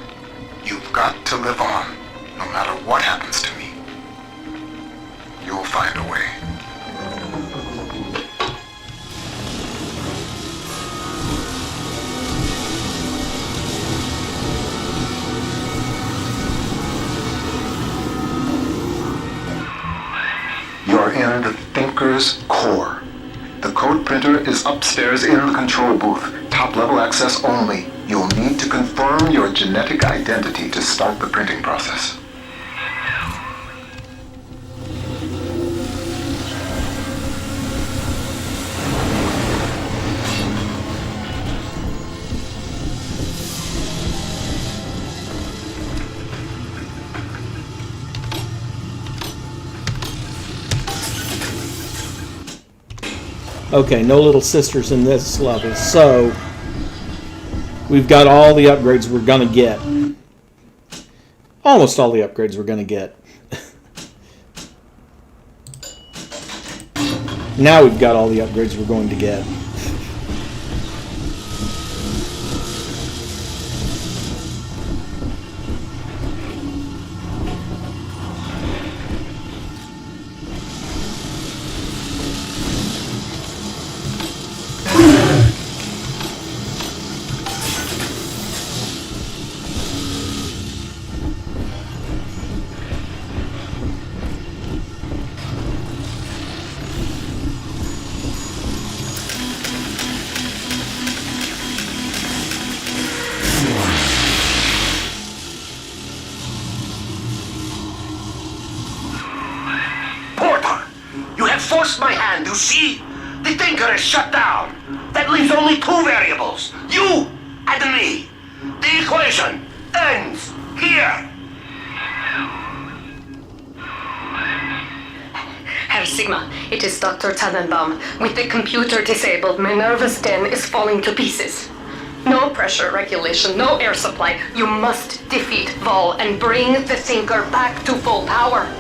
You've got to live on, no matter what happens to me. You'll find a way. You're in the Thinker's core. The code printer is upstairs in the control booth. Top-level access only. You'll need to confirm your genetic identity to start the printing process. Okay, no little sisters in this level, so we've got all the upgrades we're gonna get. Almost all the upgrades we're gonna get. Now we've got all the upgrades we're going to get. Forced my hand, you see? The Thinker is shut down. That leaves only two variables. You and me. The equation ends here. Herr Sigma, it is Dr. Tannenbaum. With the computer disabled, Minerva's den is falling to pieces. No pressure regulation, no air supply. You must defeat Vol and bring the Thinker back to full power.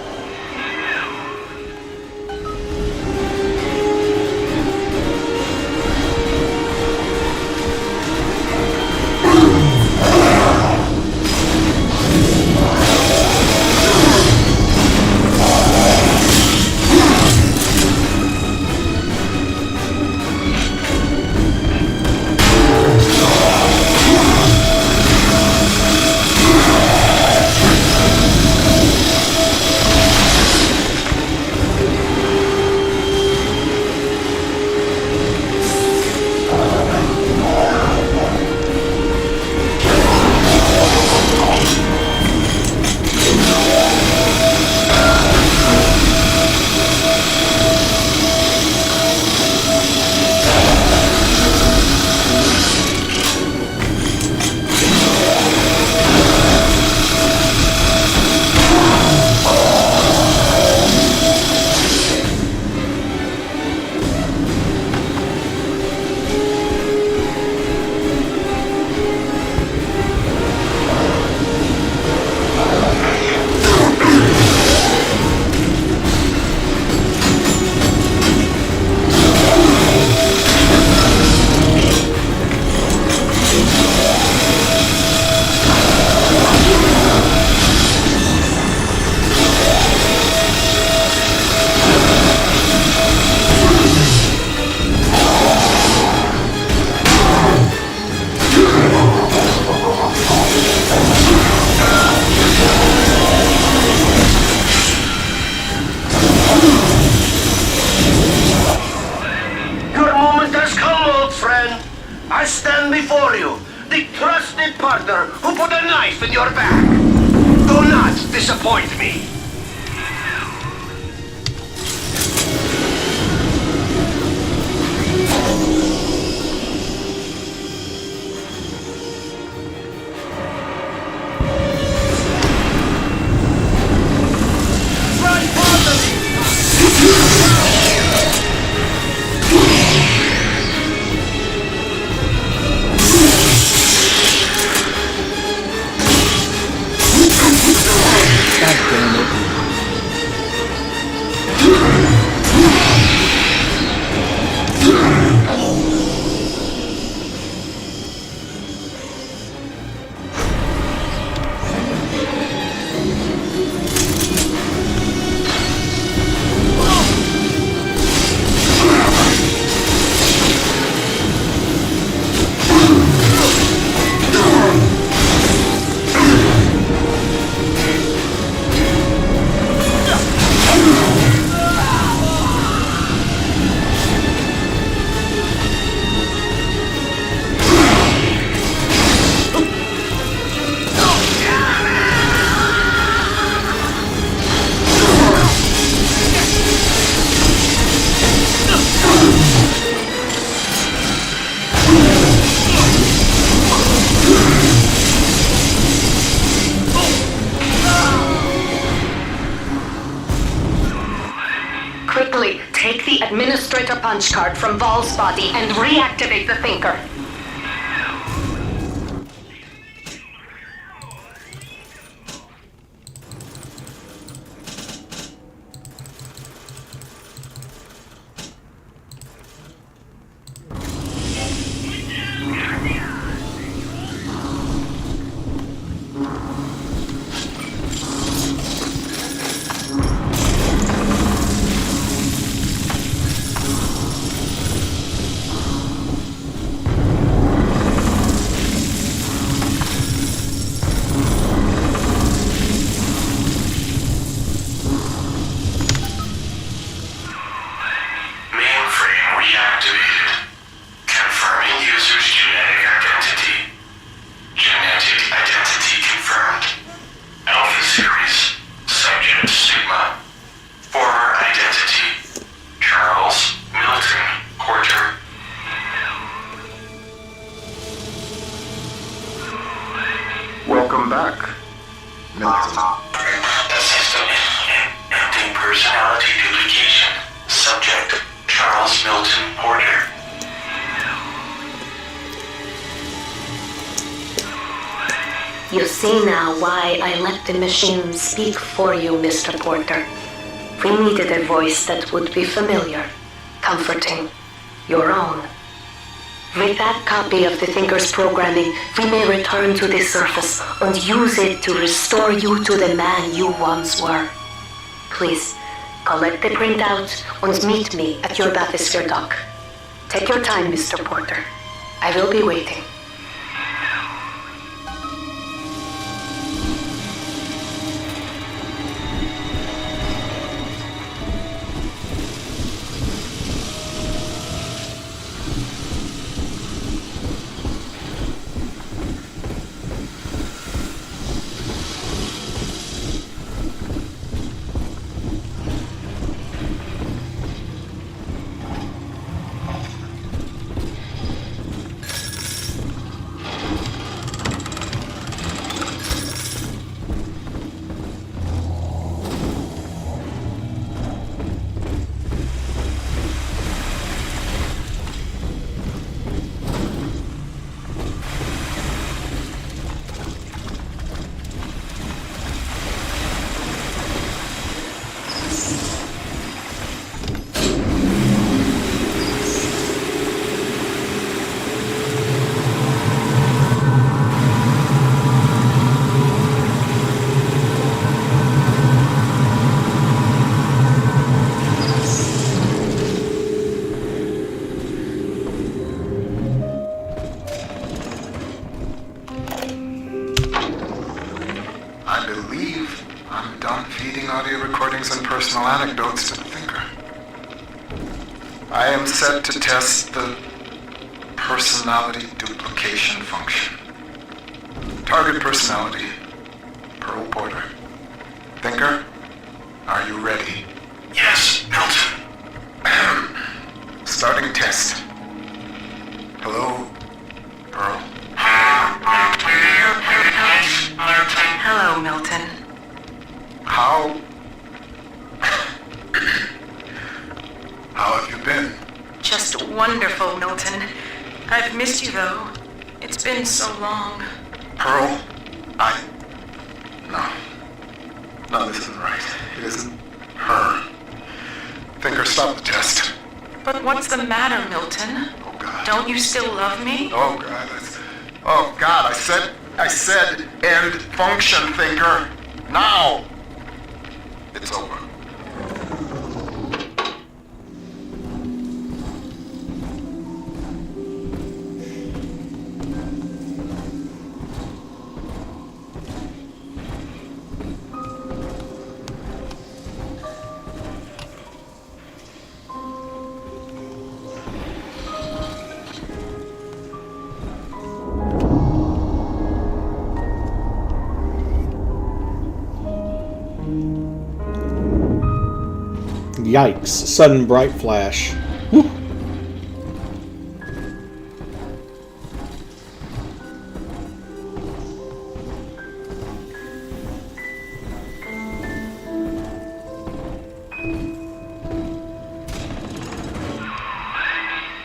trusted partner who put a knife in your back. Do not disappoint me. Quickly, take the Administrator punch card from Vol's body and reactivate the Thinker. Welcome back, Milton. System ending personality duplication. Subject Charles Milton Porter. You see now why I let the machine speak for you, Mr. Porter. We needed a voice that would be familiar, comforting, your own. With that copy of the Thinker's programming, we may return to the surface and use it to restore you to the man you once were. Please, collect the printout and meet me at your bathysphere dock. Take your time, Mr. Porter. I will be waiting. audio recordings and personal anecdotes to the Thinker. I am set to test the personality duplication function. Target personality, Pearl Porter. Thinker, are you ready? Yes, Milton. Starting test. Hello, Pearl. Hello, Milton. How have you been? Just wonderful, Milton. I've missed you, though. It's been so long. Pearl, No, this isn't right. It isn't her. Thinker, stop the test. But what's the matter, Milton? Oh, God. Don't you still love me? Oh, God, I said end function, Thinker. Now! It's over. Yikes. Sudden bright flash. Whew.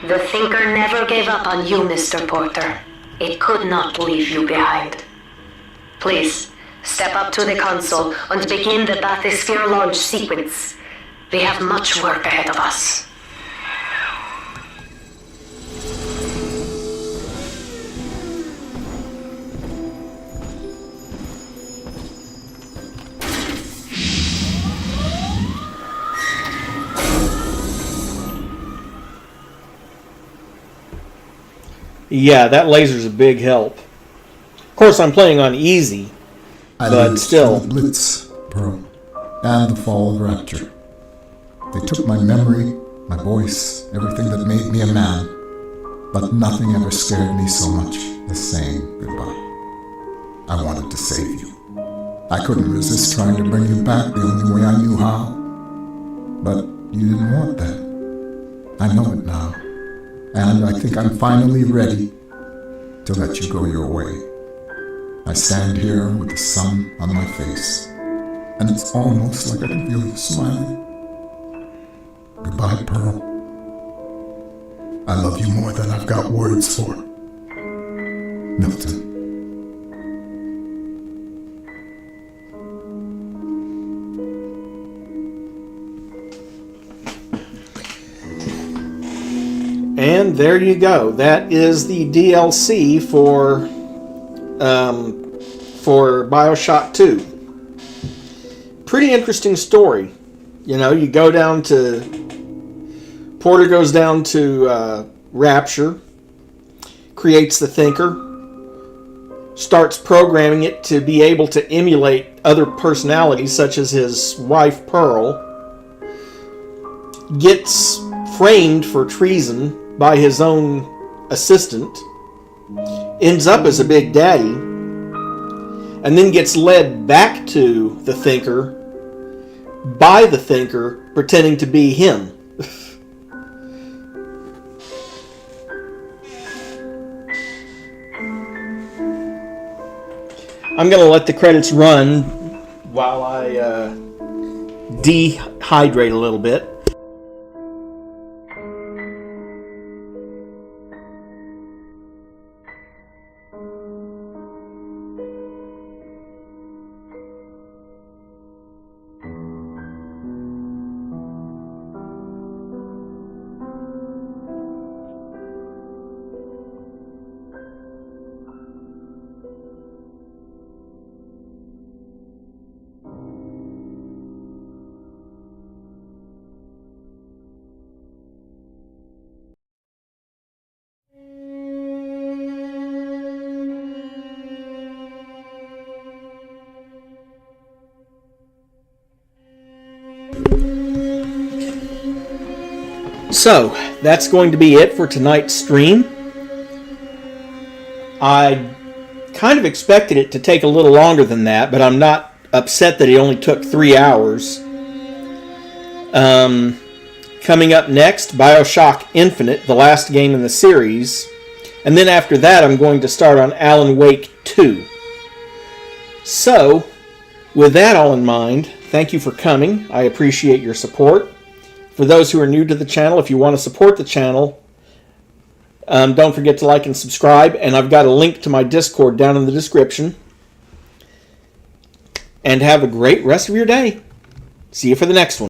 The Thinker never gave up on you, Mr. Porter. It could not leave you behind. Please, step up to the console and begin the bathysphere launch sequence. We have much work ahead of us. Yeah, that laser's a big help. Of course, I'm playing on easy, but still. The Blitz, Pearl, and the fall of Rapture. They took my memory, my voice, everything that made me a man, but nothing ever scared me so much as saying goodbye. I wanted to save you. I couldn't resist trying to bring you back the only way I knew how. But you didn't want that. I know it now. And I think I'm finally ready to let you go your way. I stand here with the sun on my face, and it's almost like I can feel you smiling. Goodbye, Pearl. I love you more than I've got words for. Milton. And there you go. That is the DLC for Bioshock 2. Pretty interesting story. You know, you go down to... Porter goes down to Rapture, creates the Thinker, starts programming it to be able to emulate other personalities such as his wife Pearl, gets framed for treason by his own assistant, ends up as a big daddy, and then gets led back to the Thinker by the Thinker pretending to be him. I'm going to let the credits run while I dehydrate a little bit. So, that's going to be it for tonight's stream. I kind of expected it to take a little longer than that, but I'm not upset that it only took 3 hours. Coming up next, Bioshock Infinite, the last game in the series. And then after that, I'm going to start on Alan Wake 2. So, with that all in mind, thank you for coming. I appreciate your support. For those who are new to the channel, if you want to support the channel, don't forget to like and subscribe. And I've got a link to my Discord down in the description. And have a great rest of your day. See you for the next one.